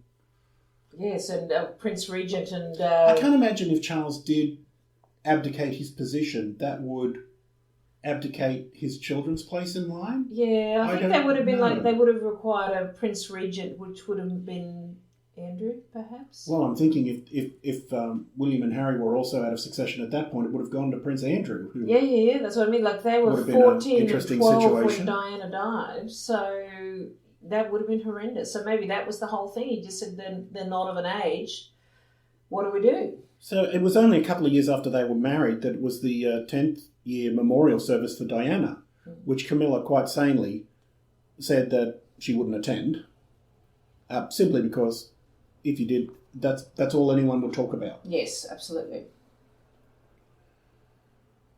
Yes, and Prince Regent and... I can't imagine if Charles did abdicate his position, that would abdicate his children's place in line? Yeah, I think they would have been they would have required a Prince Regent, which would have been Andrew, perhaps? Well, I'm thinking if William and Harry were also out of succession at that point, it would have gone to Prince Andrew. Who yeah, that's what I mean. Like, they were 14 and 12 when Diana died, so that would have been horrendous. So maybe that was the whole thing. He just said, they're not of an age. What do we do? So it was only a couple of years after they were married that it was the 10th year memorial service for Diana, which Camilla quite sanely said that she wouldn't attend, simply because if you did, that's all anyone would talk about. Yes, absolutely.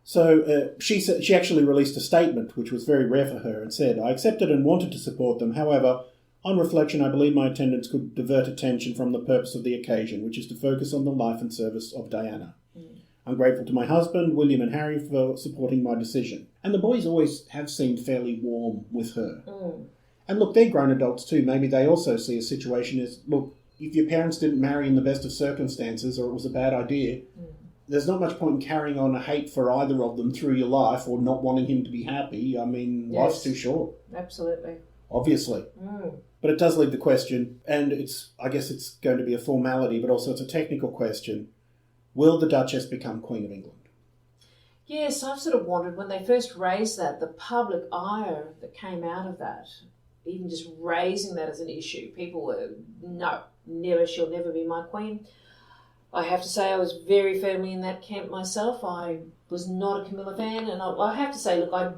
So she actually released a statement, which was very rare for her, and said, "I accepted and wanted to support them. However, on reflection, I believe my attendance could divert attention from the purpose of the occasion, which is to focus on the life and service of Diana. I'm grateful to my husband, William and Harry, for supporting my decision." And the boys always have seemed fairly warm with her. And look, they're grown adults too. Maybe they also see a situation as, look, if your parents didn't marry in the best of circumstances or it was a bad idea, there's not much point in carrying on a hate for either of them through your life or not wanting him to be happy. I mean, life's too short. Absolutely. Obviously. But it does leave the question, and I guess it's going to be a formality, but also it's a technical question. Will the Duchess become Queen of England? Yes, I've sort of wondered when they first raised that, the public ire that came out of that, even just raising that as an issue, people were, no, never, she'll never be my queen. I have to say I was very firmly in that camp myself. I was not a Camilla fan, and I have to say, look, I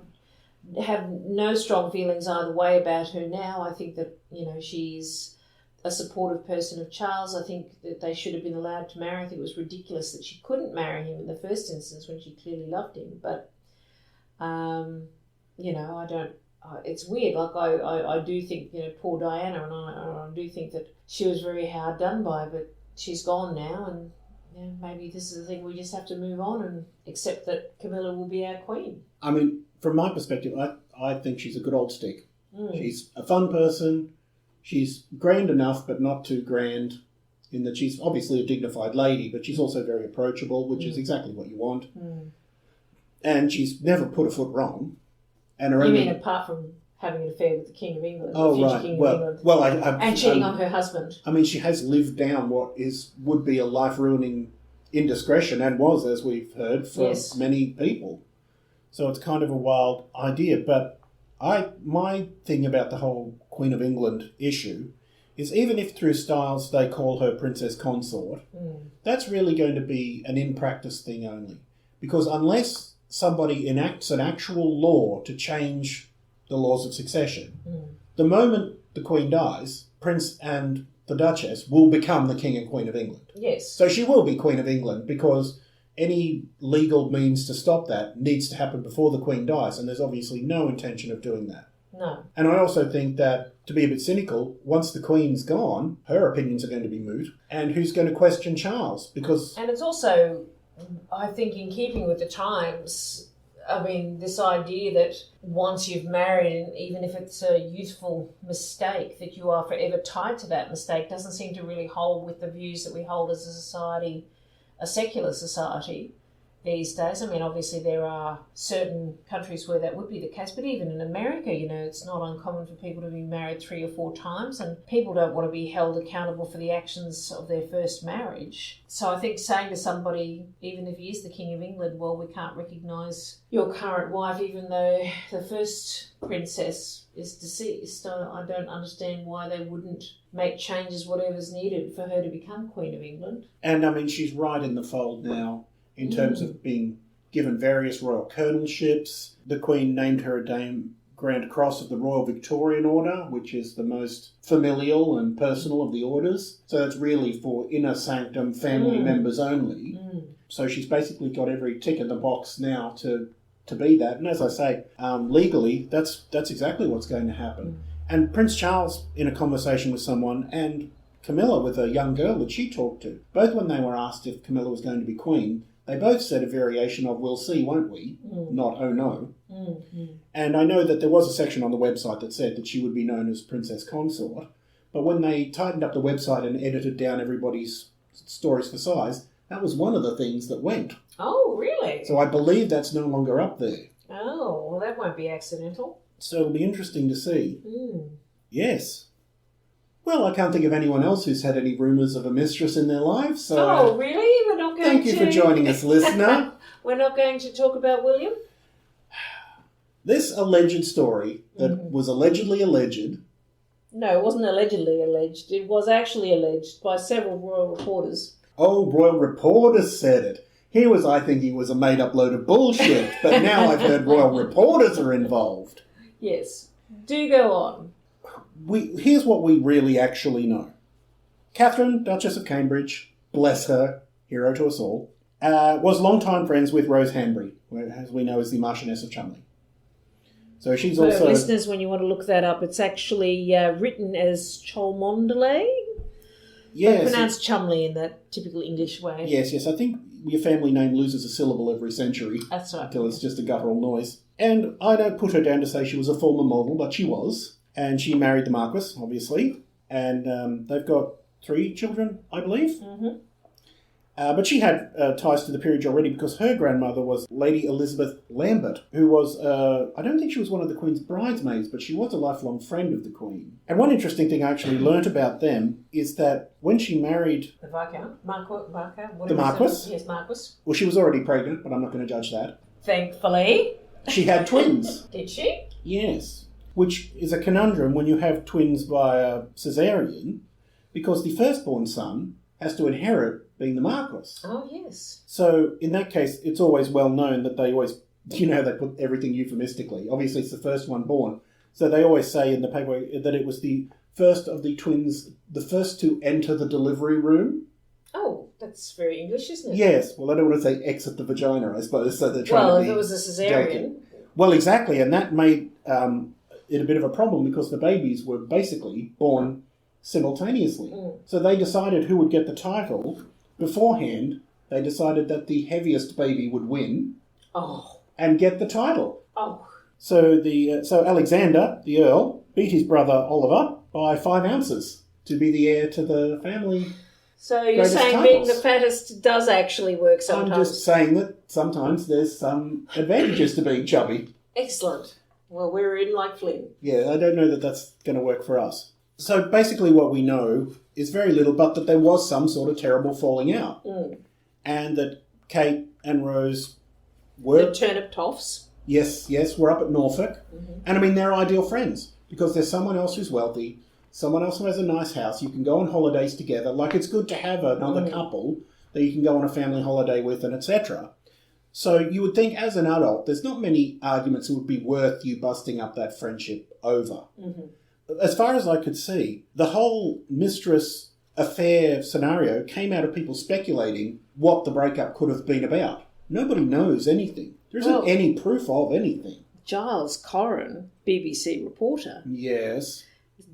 have no strong feelings either way about her now. I think that, she's a supportive person of Charles. I think that they should have been allowed to marry. I think it was ridiculous that she couldn't marry him in the first instance when she clearly loved him. But, I don't... It's weird. Like, I do think, poor Diana, and I do think that she was very hard done by, but she's gone now, and maybe this is the thing, we just have to move on and accept that Camilla will be our queen. I mean, from my perspective, I think she's a good old stick. She's a fun person. She's grand enough, but not too grand, in that she's obviously a dignified lady, but she's also very approachable, which is exactly what you want. And she's never put a foot wrong. And you mean apart from having an affair with the King of England, the future King of England, and cheating on her husband? I mean, she has lived down what would be a life-ruining indiscretion, and was, as we've heard, for many people. So it's kind of a wild idea. But my thing about the whole Queen of England issue is, even if through styles they call her Princess Consort, that's really going to be an in-practice thing only. Because unless somebody enacts an actual law to change the laws of succession, the moment the Queen dies, Prince and the Duchess will become the King and Queen of England. Yes. So she will be Queen of England, because any legal means to stop that needs to happen before the Queen dies, and there's obviously no intention of doing that. No. And I also think that, to be a bit cynical, once the Queen's gone, her opinions are going to be moot, and who's going to question Charles? Because... And it's also, I think, in keeping with the times, I mean, this idea that once you've married, and even if it's a youthful mistake, that you are forever tied to that mistake, doesn't seem to really hold with the views that we hold as a society, a secular society, these days. I mean, obviously there are certain countries where that would be the case, but even in America, it's not uncommon for people to be married 3 or 4 times, and people don't want to be held accountable for the actions of their first marriage. So I think saying to somebody, even if he is the King of England, well, we can't recognise your current wife, even though the first princess is deceased, I don't understand why they wouldn't make changes, whatever's needed for her to become Queen of England. And I mean, she's right in the fold now in terms of being given various royal colonelships. The Queen named her a Dame Grand Cross of the Royal Victorian Order, which is the most familial and personal of the orders. So it's really for inner sanctum family members only. So she's basically got every tick in the box now to be that. And as I say, legally, that's exactly what's going to happen. And Prince Charles, in a conversation with someone, and Camilla with a young girl that she talked to, both when they were asked if Camilla was going to be queen, they both said a variation of, we'll see, won't we? Not, oh no. And I know that there was a section on the website that said that she would be known as Princess Consort, but when they tightened up the website and edited down everybody's stories for size, that was one of the things that went. Oh, really? So I believe that's no longer up there. Oh, well, that won't be accidental. So it'll be interesting to see. Yes. Well, I can't think of anyone else who's had any rumours of a mistress in their lives. So oh, really? We're not going thank you for joining us, listener. We're not going to talk about William? This alleged story that was allegedly alleged. No, it wasn't allegedly alleged. It was actually alleged by several royal reporters. Oh, royal reporters said it. Here was I think he was a made-up load of bullshit, but now I've heard royal reporters are involved. Yes. Do go on. Here's what we really actually know. Catherine, Duchess of Cambridge, bless her, hero to us all, was longtime friends with Rose Hanbury, as we know as the Marchioness of Cholmondeley. So she's For also... listeners, when you want to look that up, it's actually written as Cholmondeley. Yes. But pronounced Chumley in that typical English way. Yes. I think your family name loses a syllable every century. That's right. Until it's just a guttural noise. And I don't put her down to say she was a former model, but she was. And she married the Marquis, obviously. And they've got 3 children, I believe. But she had ties to the peerage already because her grandmother was Lady Elizabeth Lambert, who was, I don't think she was one of the Queen's bridesmaids, but she was a lifelong friend of the Queen. And one interesting thing I actually learnt about them is that when she married... The Viscount? The Marquis? Yes, Marquis. Well, she was already pregnant, but I'm not going to judge that. Thankfully. She had twins. Did she? Yes. Which is a conundrum when you have twins by a caesarean, because the firstborn son has to inherit being the Marquis. Oh, yes. So, in that case, it's always well known that they always, they put everything euphemistically. Obviously, it's the first one born. So they always say in the paper that it was the first of the twins, the first to enter the delivery room. Oh, that's very English, isn't it? Yes. Well, I don't want to say exit the vagina, I suppose, so they're trying to be... Well, if it was a caesarean... delicate. Well, exactly, and that made it a bit of a problem because the babies were basically born simultaneously. So they decided who would get the title. Beforehand, they decided that the heaviest baby would win and get the title. Oh. So so Alexander, the Earl, beat his brother Oliver by 5 ounces to be the heir to the family. So you're saying being the fattest does actually work sometimes? I'm just saying that sometimes there's some advantages to being chubby. Excellent. Well, we're in like Flynn. Yeah, I don't know that that's going to work for us. So basically what we know is very little, but that there was some sort of terrible falling out. And that Kate and Rose were... The turnip toffs. Yes, were up at Norfolk. And I mean, they're ideal friends because there's someone else who's wealthy, someone else who has a nice house. You can go on holidays together. Like, it's good to have another couple that you can go on a family holiday with and etc. So you would think as an adult, there's not many arguments that would be worth you busting up that friendship over. As far as I could see, the whole mistress affair scenario came out of people speculating what the breakup could have been about. Nobody knows anything. There isn't any proof of anything. Giles Corran, BBC reporter, yes,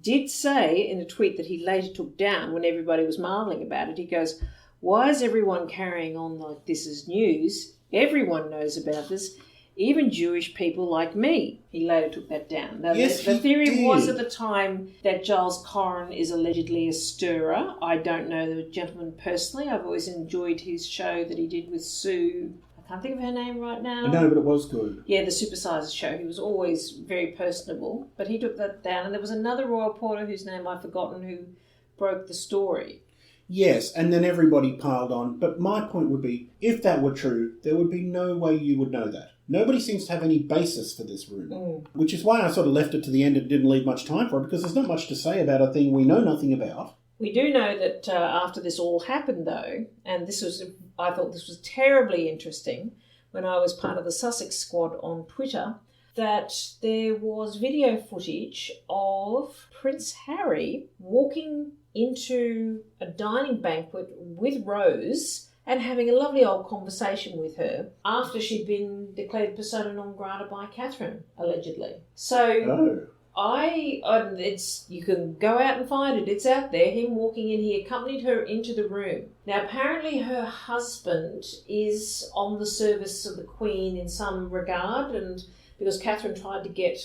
did say in a tweet that he later took down when everybody was marvelling about it, he goes, "Why is everyone carrying on like this is news? Everyone knows about this. Even Jewish people like me." He later took that down. Now, yes, the theory was at the time that Giles Corran is allegedly a stirrer. I don't know the gentleman personally. I've always enjoyed his show that he did with Sue. I can't think of her name right now. No, but it was good. Yeah, the Supersizer show. He was always very personable, but he took that down. And there was another royal reporter whose name I've forgotten who broke the story. Yes, and then everybody piled on. But my point would be, if that were true, there would be no way you would know that. Nobody seems to have any basis for this rumour, which is why I sort of left it to the end and didn't leave much time for it, because there's not much to say about a thing we know nothing about. We do know that after this all happened, though, and I thought this was terribly interesting when I was part of the Sussex squad on Twitter, that there was video footage of Prince Harry walking into a dining banquet with Rose and having a lovely old conversation with her after she'd been declared persona non grata by Catherine, allegedly. So you can go out and find it. It's out there. Him walking in, he accompanied her into the room. Now, apparently her husband is on the service of the Queen in some regard, and because Catherine tried to get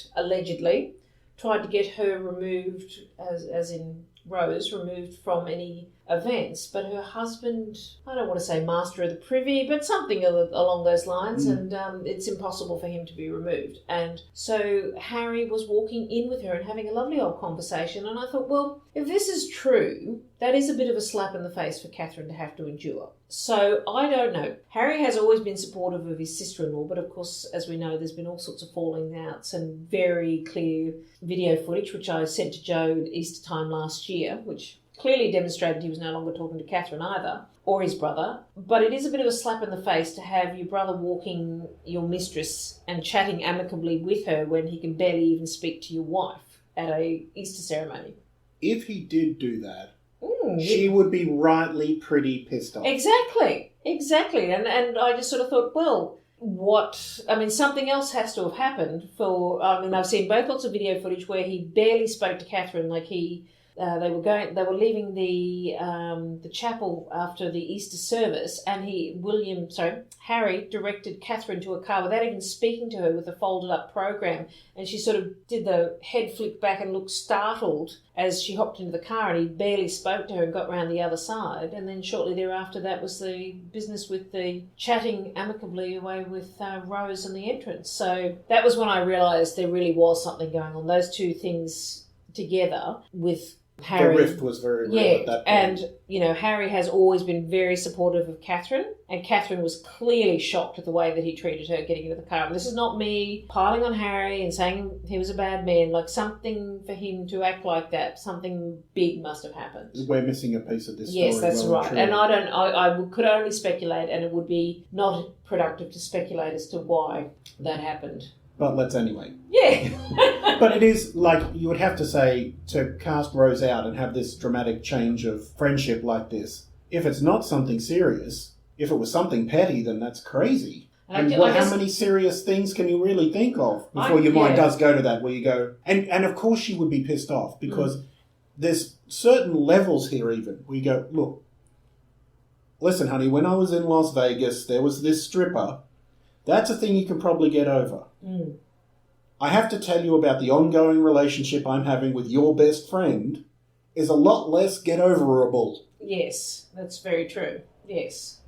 her removed, as in Rose, removed from any events, but her husband, I don't want to say master of the privy, but something along those lines, and it's impossible for him to be removed. And so Harry was walking in with her and having a lovely old conversation, and I thought, well, if this is true, that is a bit of a slap in the face for Catherine to have to endure. So I don't know. Harry has always been supportive of his sister-in-law, but of course, as we know, there's been all sorts of falling outs and very clear video footage, which I sent to Joe at Easter time last year, which clearly demonstrated he was no longer talking to Catherine either, or his brother. But it is a bit of a slap in the face to have your brother walking your mistress and chatting amicably with her when he can barely even speak to your wife at a Easter ceremony. If he did do that, she would be rightly pretty pissed off. Exactly. And I just sort of thought, well, something else has to have happened I've seen both lots of video footage where he barely spoke to Catherine, like they were leaving the chapel after the Easter service, and Harry directed Catherine to a car without even speaking to her with a folded up program, and she sort of did the head flick back and looked startled as she hopped into the car, and he barely spoke to her and got round the other side. And then shortly thereafter, that was the business with the chatting amicably away with Rose and the entrance. So that was when I realised there really was something going on. Those two things together with Harry. The rift was very real at that point. And, Harry has always been very supportive of Catherine, and Catherine was clearly shocked at the way that he treated her getting into the car. And this is not me piling on Harry and saying he was a bad man, like something for him to act like that, something big must have happened. We're missing a piece of this story. Yes, that's right. And I could only speculate, and it would be not productive to speculate as to why that happened. But let's anyway. Yeah. But it is like, you would have to say, to cast Rose out and have this dramatic change of friendship like this, if it's not something serious, if it was something petty, then that's crazy. And how many serious things can you really think of before your mind does go to that, where you go... And of course she would be pissed off, because there's certain levels here even, where you go, look, listen, honey, when I was in Las Vegas, there was this stripper. That's a thing you can probably get over. I have to tell you about the ongoing relationship I'm having with your best friend is a lot less get-overable. Yes, that's very true. Yes.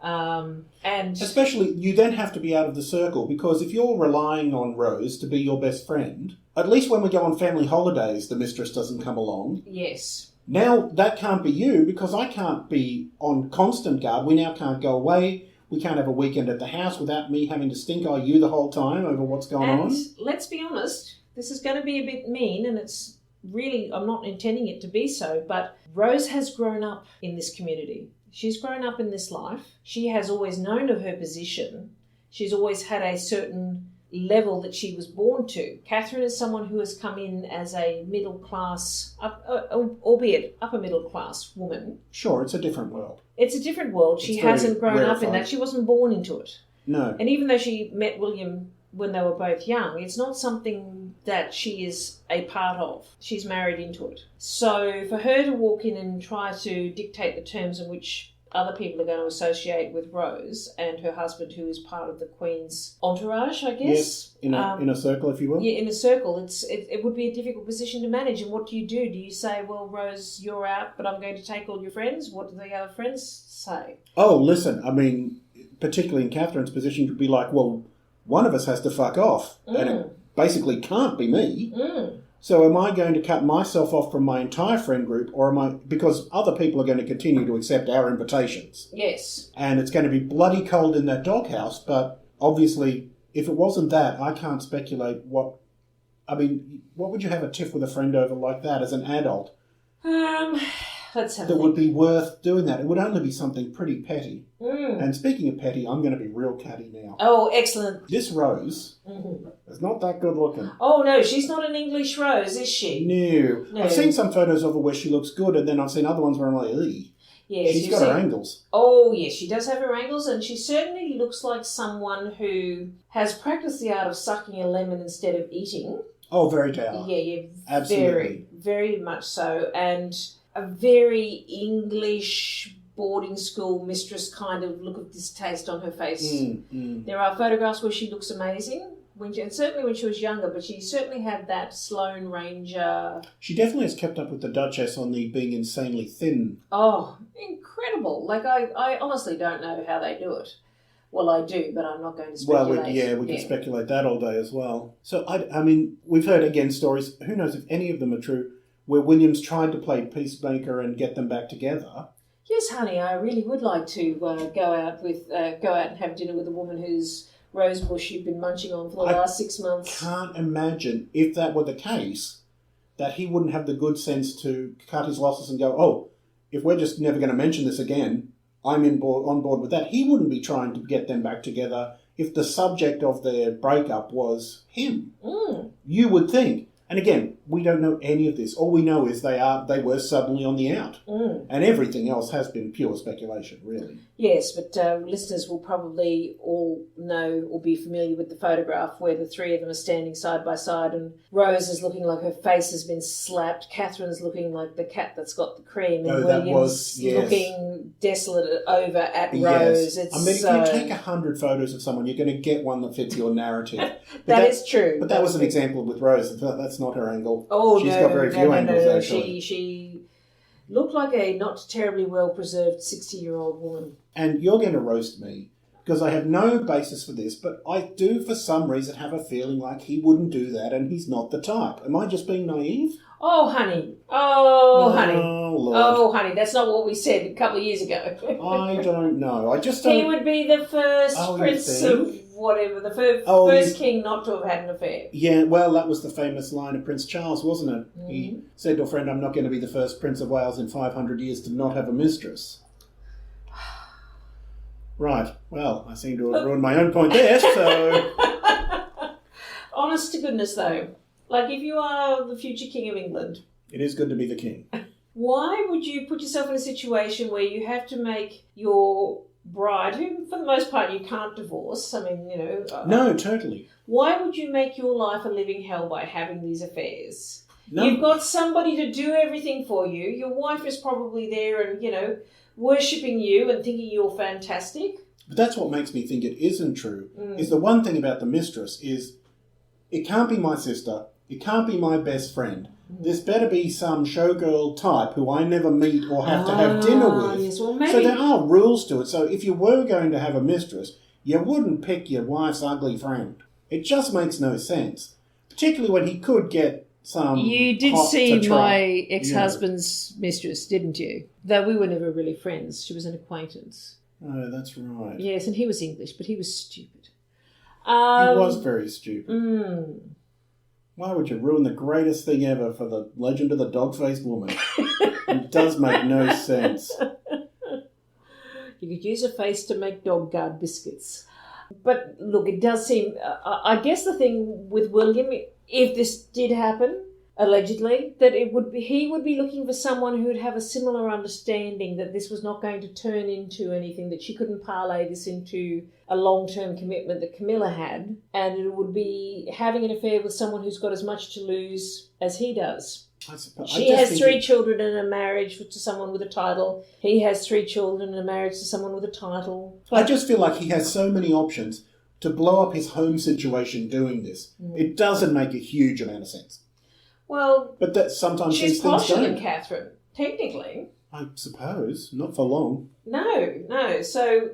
And especially, you then have to be out of the circle, because if you're relying on Rose to be your best friend, at least when we go on family holidays, the mistress doesn't come along. Yes. Now, that can't be you, because I can't be on constant guard. We now can't go away. We can't have a weekend at the house without me having to stink-eye you the whole time over what's going on. Let's be honest, this is going to be a bit mean, and it's really, I'm not intending it to be so, but Rose has grown up in this community. She's grown up in this life. She has always known of her position. She's always had a certain level that she was born to. Catherine is someone who has come in as a middle-class, albeit upper-middle-class woman. Sure, it's a different world. It's a different world. She hasn't grown up in that. She wasn't born into it. No. And even though she met William when they were both young, it's not something that she is a part of. She's married into it. So for her to walk in and try to dictate the terms in which other people are going to associate with Rose and her husband, who is part of the Queen's entourage, I guess. Yes, in a circle, if you will. Yeah, in a circle. It would be a difficult position to manage. And what do? Do you say, well, Rose, you're out, but I'm going to take all your friends? What do the other friends say? Oh, listen, I mean, particularly in Catherine's position, could be like, well, one of us has to fuck off, and it basically can't be me. So am I going to cut myself off from my entire friend group, or am I, because other people are going to continue to accept our invitations? Yes. And it's going to be bloody cold in that doghouse, but obviously, if it wasn't that, I can't speculate what would you have a tiff with a friend over like that as an adult? Let's have that would be worth doing that. It would only be something pretty petty. And speaking of petty, I'm going to be real catty now. Oh, excellent. This Rose is not that good looking. Oh, no, she's not an English Rose, is she? No. I've seen some photos of her where she looks good, and then I've seen other ones where I'm like, eee. Yes, she's got her angles. Oh, yes, she does have her angles, and she certainly looks like someone who has practiced the art of sucking a lemon instead of eating. Oh, very dour. Yeah, absolutely. Very, very much so. And a very English boarding school mistress kind of look of distaste on her face. There are photographs where she looks amazing, and certainly when she was younger, but she certainly had that Sloane Ranger. She definitely has kept up with the Duchess on the being insanely thin. Oh, incredible. Like, I honestly don't know how they do it. Well, I do, but I'm not going to speculate. Well, we can speculate that all day as well. So, I mean, we've heard, again, stories, who knows if any of them are true, where Williams tried to play peacemaker and get them back together. Yes, honey, I really would like to go out and have dinner with a woman whose rosebush you've been munching on for the last 6 months. I can't imagine, if that were the case, that he wouldn't have the good sense to cut his losses and go, oh, if we're just never going to mention this again, I'm on board with that. He wouldn't be trying to get them back together if the subject of their breakup was him. You would think. And again, we don't know any of this. All we know is they were suddenly on the out. And everything else has been pure speculation, really. Yes, but listeners will probably all know or be familiar with the photograph where the three of them are standing side by side, and Rose is looking like her face has been slapped. Catherine's looking like the cat that's got the cream, and William's looking desolate over at Rose. Yes. If you take 100 photos of someone, you're going to get one that fits your narrative. That is true. But that was an example with Rose. That's not her angle. Oh, She's got very few angles, actually. She looked like a not terribly well-preserved 60-year-old woman. And you're going to roast me, because I have no basis for this, but I do, for some reason, have a feeling like he wouldn't do that, and he's not the type. Am I just being naive? Oh, honey. Oh, honey. Oh, Lord. Oh, honey. That's not what we said a couple of years ago. I don't know. I just don't... He would be the first prince of whatever, the first king not to have had an affair. Yeah, well, that was the famous line of Prince Charles, wasn't it? He said to a friend, I'm not going to be the first Prince of Wales in 500 years to not have a mistress. Right. Well, I seem to have ruined my own point there, so... Honest to goodness, though. Like, if you are the future King of England... It is good to be the king. Why would you put yourself in a situation where you have to make your bride, who for the most part you can't divorce, I mean, No, totally. Why would you make your life a living hell by having these affairs? No. You've got somebody to do everything for you. Your wife is probably there and, worshipping you and thinking you're fantastic. But that's what makes me think it isn't true, is the one thing about the mistress is it can't be my sister, it can't be my best friend. This better be some showgirl type who I never meet or have to have dinner with. Yes, well, maybe. So there are rules to it. So if you were going to have a mistress, you wouldn't pick your wife's ugly friend. It just makes no sense. Particularly when he could get some... You did see my ex-husband's mistress, didn't you? Though we were never really friends. She was an acquaintance. Oh, that's right. Yes, and he was English, but he was stupid. He was very stupid. Why would you ruin the greatest thing ever for the legend of the dog-faced woman? It does make no sense. You could use a face to make dog guard biscuits. But look, it does seem... I guess the thing with William, if this did happen, allegedly, that he would be looking for someone who would have a similar understanding that this was not going to turn into anything, that she couldn't parlay this into a long-term commitment that Camilla had, and it would be having an affair with someone who's got as much to lose as he does. She has 3 children in a marriage to someone with a title. He has 3 children in a marriage to someone with a title. I just feel like he has so many options to blow up his home situation doing this. It doesn't make a huge amount of sense. Well, but that sometimes she's these things posher don't. than Catherine, technically. I suppose. Not for long. No. So,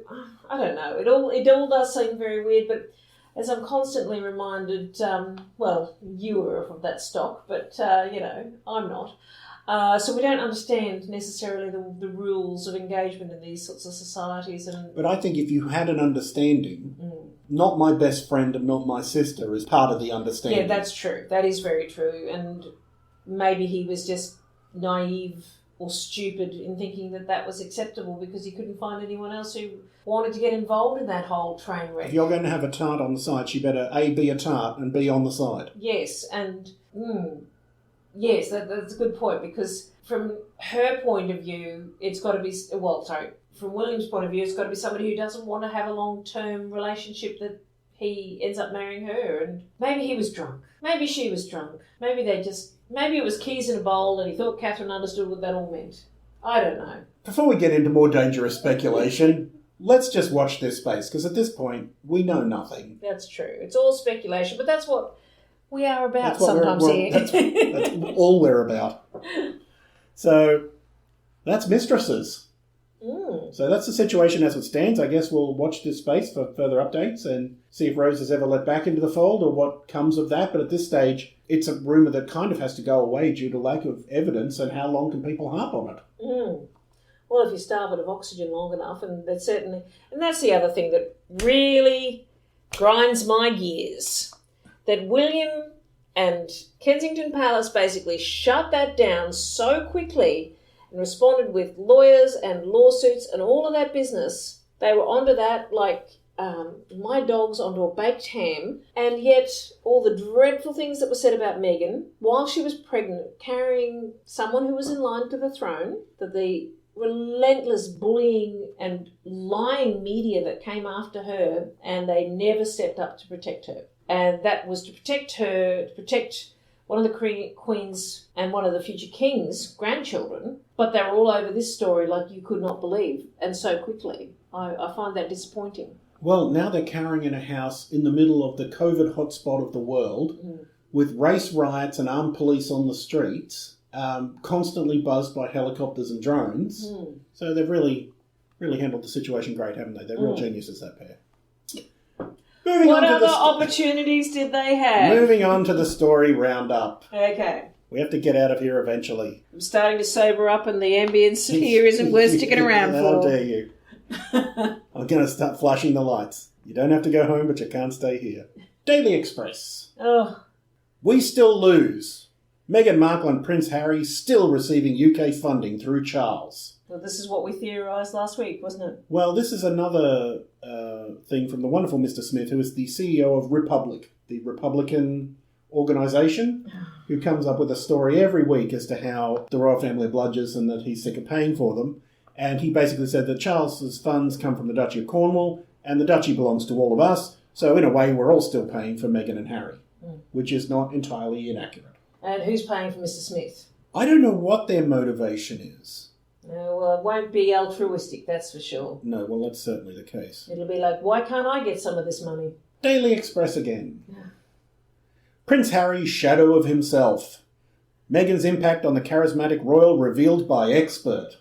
I don't know. It all does seem very weird, but as I'm constantly reminded, you were of that stock, but, I'm not. So we don't understand necessarily the rules of engagement in these sorts of societies. But I think if you had an understanding, not my best friend and not my sister is part of the understanding. Yeah, that's true. That is very true. And maybe he was just naive or stupid in thinking that was acceptable because he couldn't find anyone else who wanted to get involved in that whole train wreck. If you're going to have a tart on the side, she better A, be a tart and B, on the side. Yes, and... Yes, that's a good point, because from her point of view, it's got to be... from William's point of view, it's got to be somebody who doesn't want to have a long-term relationship that he ends up marrying her. And maybe he was drunk. Maybe she was drunk. Maybe it was keys in a bowl and he thought Catherine understood what that all meant. I don't know. Before we get into more dangerous speculation, let's just watch this space, because at this point, we know nothing. That's true. It's all speculation, but that's what we are about that's sometimes here. That's all we're about. So, that's Mistresses. So that's the situation as it stands. I guess we'll watch this space for further updates and see if Rose is ever let back into the fold or what comes of that. But at this stage, it's a rumour that kind of has to go away due to lack of evidence, and how long can people harp on it? Well, if you starve it of oxygen long enough, and that's the other thing that really grinds my gears, that William and Kensington Palace basically shut that down so quickly and responded with lawyers and lawsuits and all of that business. They were onto that like my dog's onto a baked ham, and yet all the dreadful things that were said about Meghan while she was pregnant, carrying someone who was in line to the throne, that the relentless bullying and lying media that came after her, and they never stepped up to protect her. And that was to protect her, to protect one of the Queen's and one of the future King's grandchildren, but they were all over this story like you could not believe, and so quickly. I find that disappointing. Well, now they're carrying in a house in the middle of the COVID hotspot of the world, with race riots and armed police on the streets, constantly buzzed by helicopters and drones. So they've really handled the situation great, haven't they? They're real geniuses, that pair. What other opportunities did they have? Moving on to the story roundup. Okay. We have to get out of here eventually. I'm starting to sober up, and the ambience here isn't worth sticking around for. How dare you. I'm going to start flashing the lights. You don't have to go home, but you can't stay here. Daily Express. Oh. We still lose. Meghan Markle and Prince Harry still receiving UK funding through Charles. Well, this is what we theorised last week, wasn't it? Well, this is another thing from the wonderful Mr. Smith, who is the CEO of Republic, the Republican organisation, who comes up with a story every week as to how the royal family are bludgers and that he's sick of paying for them. And he basically said that Charles's funds come from the Duchy of Cornwall, and the Duchy belongs to all of us, so in a way we're all still paying for Meghan and Harry, which is not entirely inaccurate. And who's paying for Mr. Smith? I don't know what their motivation is. No, well, it won't be altruistic, that's for sure. No, well, that's certainly the case. It'll be like, why can't I get some of this money? Daily Express again. Prince Harry, shadow of himself. Meghan's impact on the charismatic royal revealed by expert.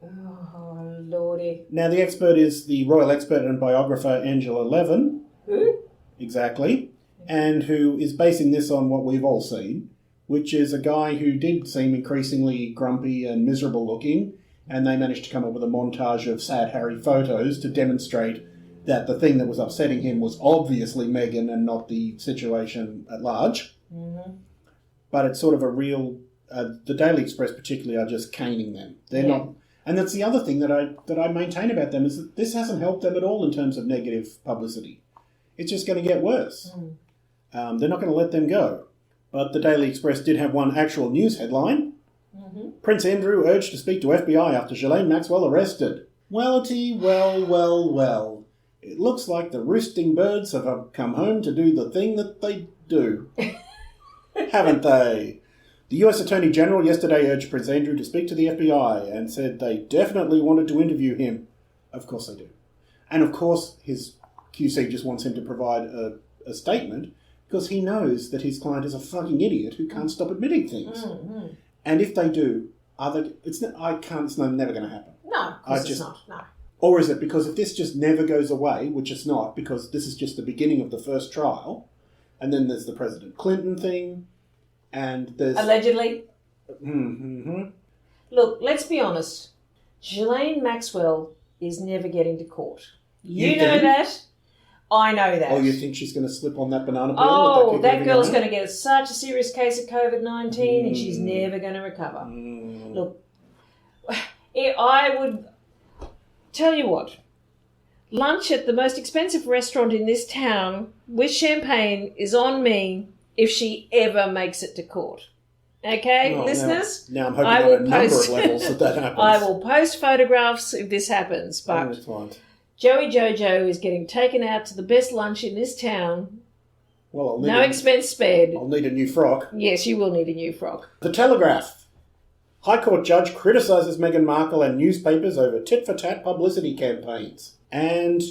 Oh, lordy. Now, the expert is the royal expert and biographer Angela Levin. Who? Exactly. And who is basing this on what we've all seen, which is a guy who did seem increasingly grumpy and miserable looking, and they managed to come up with a montage of sad Harry photos to demonstrate that the thing that was upsetting him was obviously Meghan and not the situation at large. But it's sort of a real... the Daily Express particularly are just caning them. They're not... And that's the other thing that I maintain about them, is that this hasn't helped them at all in terms of negative publicity. It's just going to get worse. They're not going to let them go. But the Daily Express did have one actual news headline. Prince Andrew urged to speak to FBI after Ghislaine Maxwell arrested. Wellity, well. It looks like the roosting birds have come home to do the thing that they do. Haven't they? The US Attorney General yesterday urged Prince Andrew to speak to the FBI and said they definitely wanted to interview him. Of course they do. And of course his QC just wants him to provide a statement, because he knows that his client is a fucking idiot who can't stop admitting things. And if they do, It's never going to happen. No, of course it's not. No. Or is it because if this just never goes away, which it's not, because this is just the beginning of the first trial, and then there's the President Clinton thing, and there's... Allegedly. Mm-hmm. Look, let's be honest. Ghislaine Maxwell is never getting to court. You know that. I know that. Oh, you think she's going to slip on that banana peel? Oh, that girl's going to get such a serious case of COVID-19 and she's never going to recover. Look, I would tell you what. Lunch at the most expensive restaurant in this town with champagne is on me if she ever makes it to court. Okay, listeners? Now I'm hoping on a number of levels that happens. I will post photographs if this happens, but Joey Jojo is getting taken out to the best lunch in this town. Well, no expense spared. I'll need a new frock. Yes, you will need a new frock. The Telegraph. High Court judge criticises Meghan Markle and newspapers over tit-for-tat publicity campaigns. And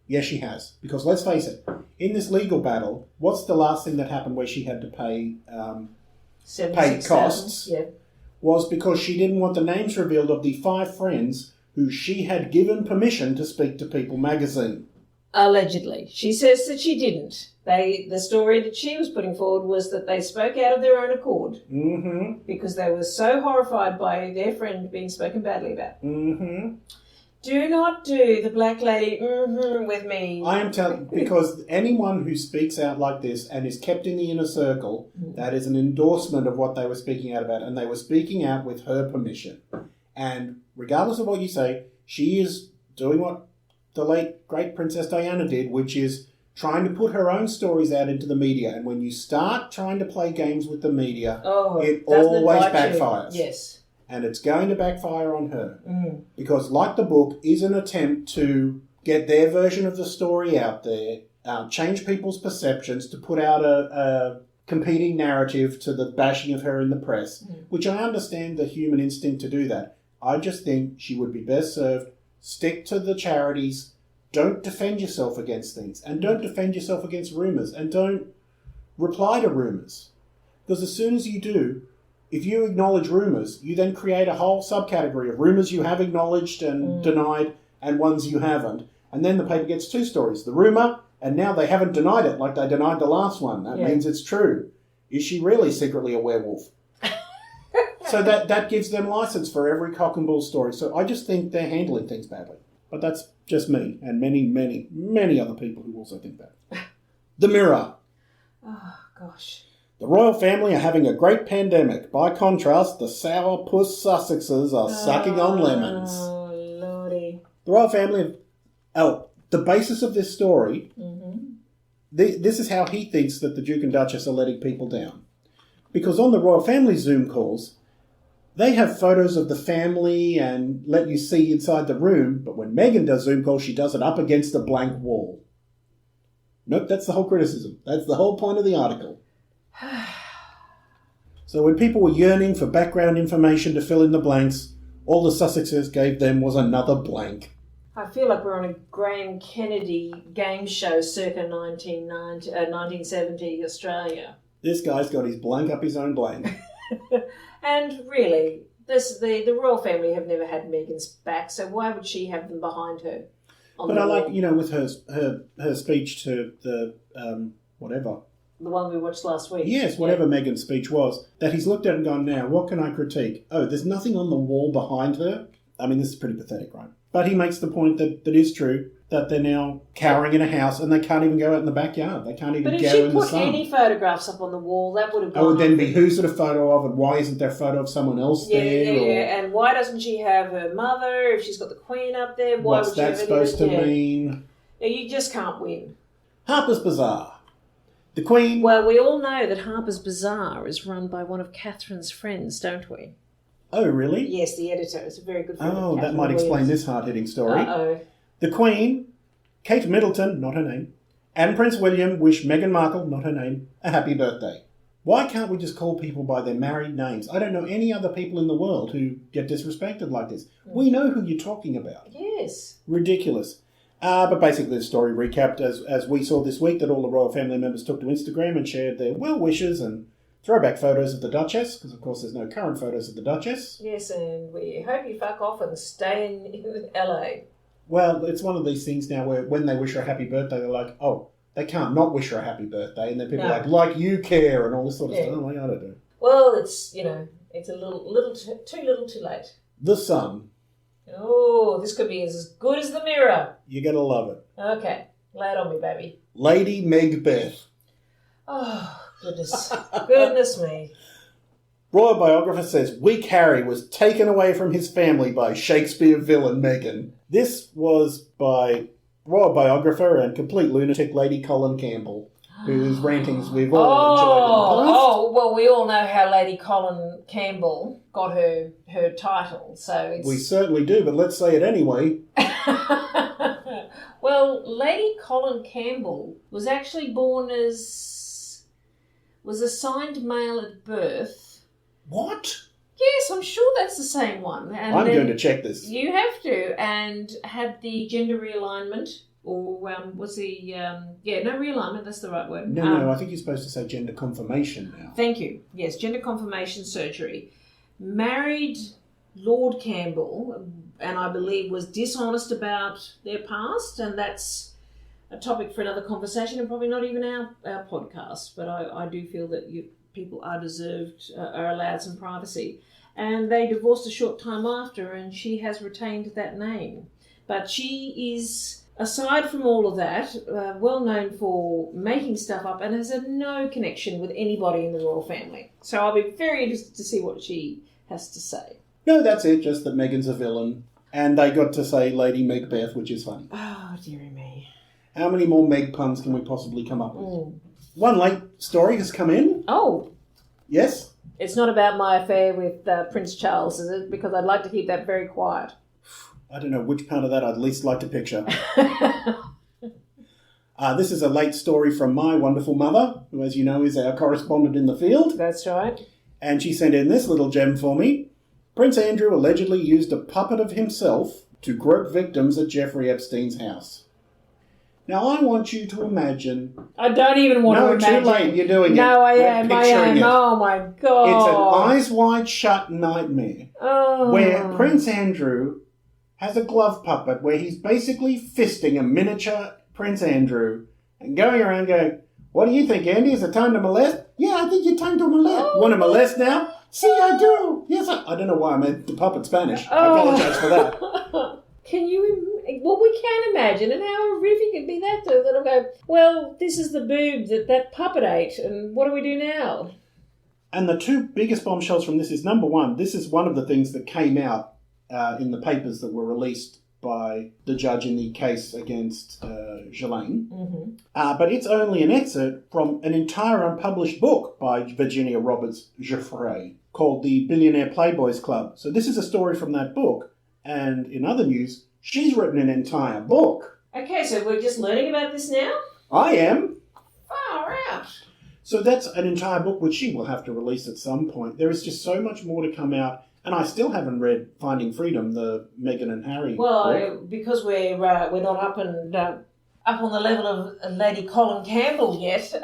yes, she has. Because let's face it, in this legal battle, what's the last thing that happened where she had to pay costs? Yeah. Was because she didn't want the names revealed of the 5 friends who she had given permission to speak to People magazine. Allegedly. She says that she didn't. The story that she was putting forward was that they spoke out of their own accord. Mm-hmm. Because they were so horrified by their friend being spoken badly about. Mm-hmm. Do not do the black lady with me. I am telling, because anyone who speaks out like this and is kept in the inner circle, that is an endorsement of what they were speaking out about, and they were speaking out with her permission. And regardless of what you say, she is doing what the late great Princess Diana did, which is trying to put her own stories out into the media. And when you start trying to play games with the media, it always backfires. Yes. And it's going to backfire on her. Because, like the book, is an attempt to get their version of the story out there, change people's perceptions, to put out a competing narrative to the bashing of her in the press, which I understand the human instinct to do that. I just think she would be best served, stick to the charities, don't defend yourself against things, and don't defend yourself against rumours, and don't reply to rumours. Because as soon as you do, if you acknowledge rumours, you then create a whole subcategory of rumours you have acknowledged and denied and ones you haven't. And then the paper gets 2 stories. The rumour, and now they haven't denied it like they denied the last one. That means it's true. Is she really secretly a werewolf? So that gives them license for every cock and bull story. So I just think they're handling things badly. But that's just me and many, many, many other people who also think that. The Mirror. Oh, gosh. The royal family are having a great pandemic. By contrast, the sourpuss Sussexes are sucking on lemons. Oh, lordy. The royal family... the basis of this story... This is how he thinks that the Duke and Duchess are letting people down. Because on the royal family Zoom calls, they have photos of the family and let you see inside the room, but when Meghan does Zoom calls, she does it up against a blank wall. Nope, that's the whole criticism. That's the whole point of the article. So when people were yearning for background information to fill in the blanks, all the Sussexes gave them was another blank. I feel like we're on a Graham Kennedy game show circa 1970 Australia. This guy's got his blank up his own blank. And really, the royal family have never had Meghan's back, so why would she have them behind her? But I like, with her speech to the, whatever. The one we watched last week. Yes, whatever Meghan's speech was, that he's looked at and gone, now, what can I critique? Oh, there's nothing on the wall behind her? I mean, this is pretty pathetic, right? But he makes the point that is true, that they're now cowering in a house and they can't even go out in the backyard. They can't even go in the sun. But if she put any photographs up on the wall, that would have gone... Oh, it would then be who's it a photo of and why isn't there a photo of someone else there? Yeah. And why doesn't she have her mother? If she's got the Queen up there, why would she have What's that supposed to mean? Yeah, you just can't win. Harper's Bazaar. The Queen... Well, we all know that Harper's Bazaar is run by one of Catherine's friends, don't we? Oh, really? Yes, the editor is a very good friend of Oh, that Catherine might explain Williams. this hard-hitting story. Uh-oh. The Queen, Kate Middleton, not her name, and Prince William wish Meghan Markle, not her name, a happy birthday. Why can't we just call people by their married names? I don't know any other people in the world who get disrespected like this. We know who you're talking about. Yes. Ridiculous. But basically the story recapped as we saw this week that all the royal family members took to Instagram and shared their well wishes and Throwback photos of the Duchess, because of course there's no current photos of the Duchess. Yes, and we hope you fuck off and stay in LA. Well, it's one of these things now where when they wish her a happy birthday, they're like, oh, they can't not wish her a happy birthday. And then people are like you care, and all this sort of stuff. I'm like, I don't know. Well, it's, it's a little too late. The Sun. Oh, this could be as good as the Mirror. You're going to love it. Okay, lay it on me, baby. Lady Macbeth. Oh, goodness. Goodness me. Royal biographer says weak Harry was taken away from his family by Shakespeare villain Meghan. This was by royal biographer and complete lunatic Lady Colin Campbell, whose rantings we've all enjoyed in the past. Oh, well, we all know how Lady Colin Campbell got her title, so it's... We certainly do, but let's say it anyway. Well, Lady Colin Campbell was actually born was assigned male at birth. What? Yes, I'm sure that's the same one. And I'm going to check this. You have to, and had the gender realignment, or realignment, that's the right word. No, I think you're supposed to say gender confirmation now. Thank you. Yes, gender confirmation surgery. Married Lord Campbell, and I believe was dishonest about their past, and that's a topic for another conversation and probably not even our podcast, but I do feel that people are allowed some privacy. And they divorced a short time after, and she has retained that name. But she is, aside from all of that, well known for making stuff up and has had no connection with anybody in the royal family. So I'll be very interested to see what she has to say. No, that's it, just that Meghan's a villain. And they got to say Lady Macbeth, which is funny. Oh, dearie me. How many more Meg puns can we possibly come up with? One late story has come in. Oh. Yes? It's not about my affair with Prince Charles, is it? Because I'd like to keep that very quiet. I don't know which part of that I'd least like to picture. This is a late story from my wonderful mother, who, as you know, is our correspondent in the field. That's right. And she sent in this little gem for me. Prince Andrew allegedly used a puppet of himself to grope victims at Jeffrey Epstein's house. Now, I want you to imagine... I don't even want to imagine. No, too late. You're doing it. No, I am. It. Oh, my God. It's an eyes wide shut nightmare where Prince Andrew has a glove puppet where he's basically fisting a miniature Prince Andrew and going around going, what do you think, Andy? Is it time to molest? Yeah, I think you're time to molest. Oh. Want to molest now? See, I do. Yes, I don't know why I made the puppet Spanish. I apologise for that. Can you... Well, we can imagine, and how horrific it'd be that I'll go, well, this is the boob that puppet ate, and what do we do now? And the two biggest bombshells from this is, number one, this is one of the things that came out in the papers that were released by the judge in the case against Helene. Mm-hmm. But it's only an excerpt from an entire unpublished book by Virginia Roberts Giuffre called The Billionaire Playboys Club. So this is a story from that book. And in other news, she's written an entire book. Okay, so we're just learning about this now? I am. Far out. So that's an entire book which she will have to release at some point. There is just so much more to come out. And I still haven't read Finding Freedom, the Meghan and Harry book. Because we're not up on the level of Lady Colin Campbell yet.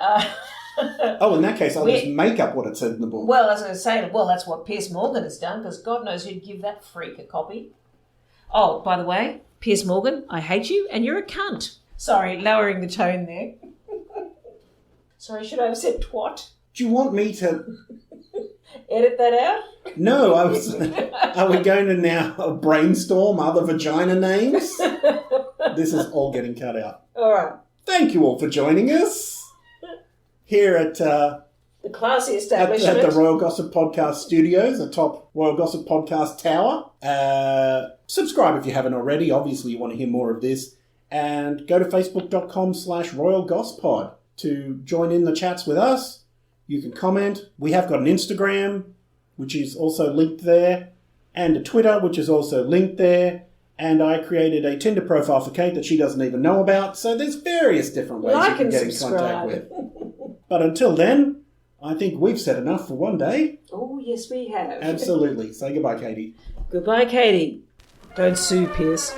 Oh, in that case, I'll just make up what it said in the book. Well, as I was saying, that's what Piers Morgan has done, because God knows who'd give that freak a copy. Oh, by the way, Piers Morgan, I hate you, and you're a cunt. Sorry, lowering the tone there. Sorry, should I have said twat? Do you want me to... Edit that out? No, are we going to now brainstorm other vagina names? This is all getting cut out. All right. Thank you all for joining us here at... the classy establishment. At the Royal Gossip Podcast Studios, atop Royal Gossip Podcast Tower. Subscribe if you haven't already. Obviously, you want to hear more of this. And go to facebook.com/RoyalGossipod to join in the chats with us. You can comment. We have got an Instagram, which is also linked there, and a Twitter, which is also linked there. And I created a Tinder profile for Kate that she doesn't even know about. So there's various different ways you can get in contact with. But until then, I think we've said enough for one day. Oh, yes, we have. Absolutely. Say goodbye, Katie. Goodbye, Katie. Don't sue, Piers.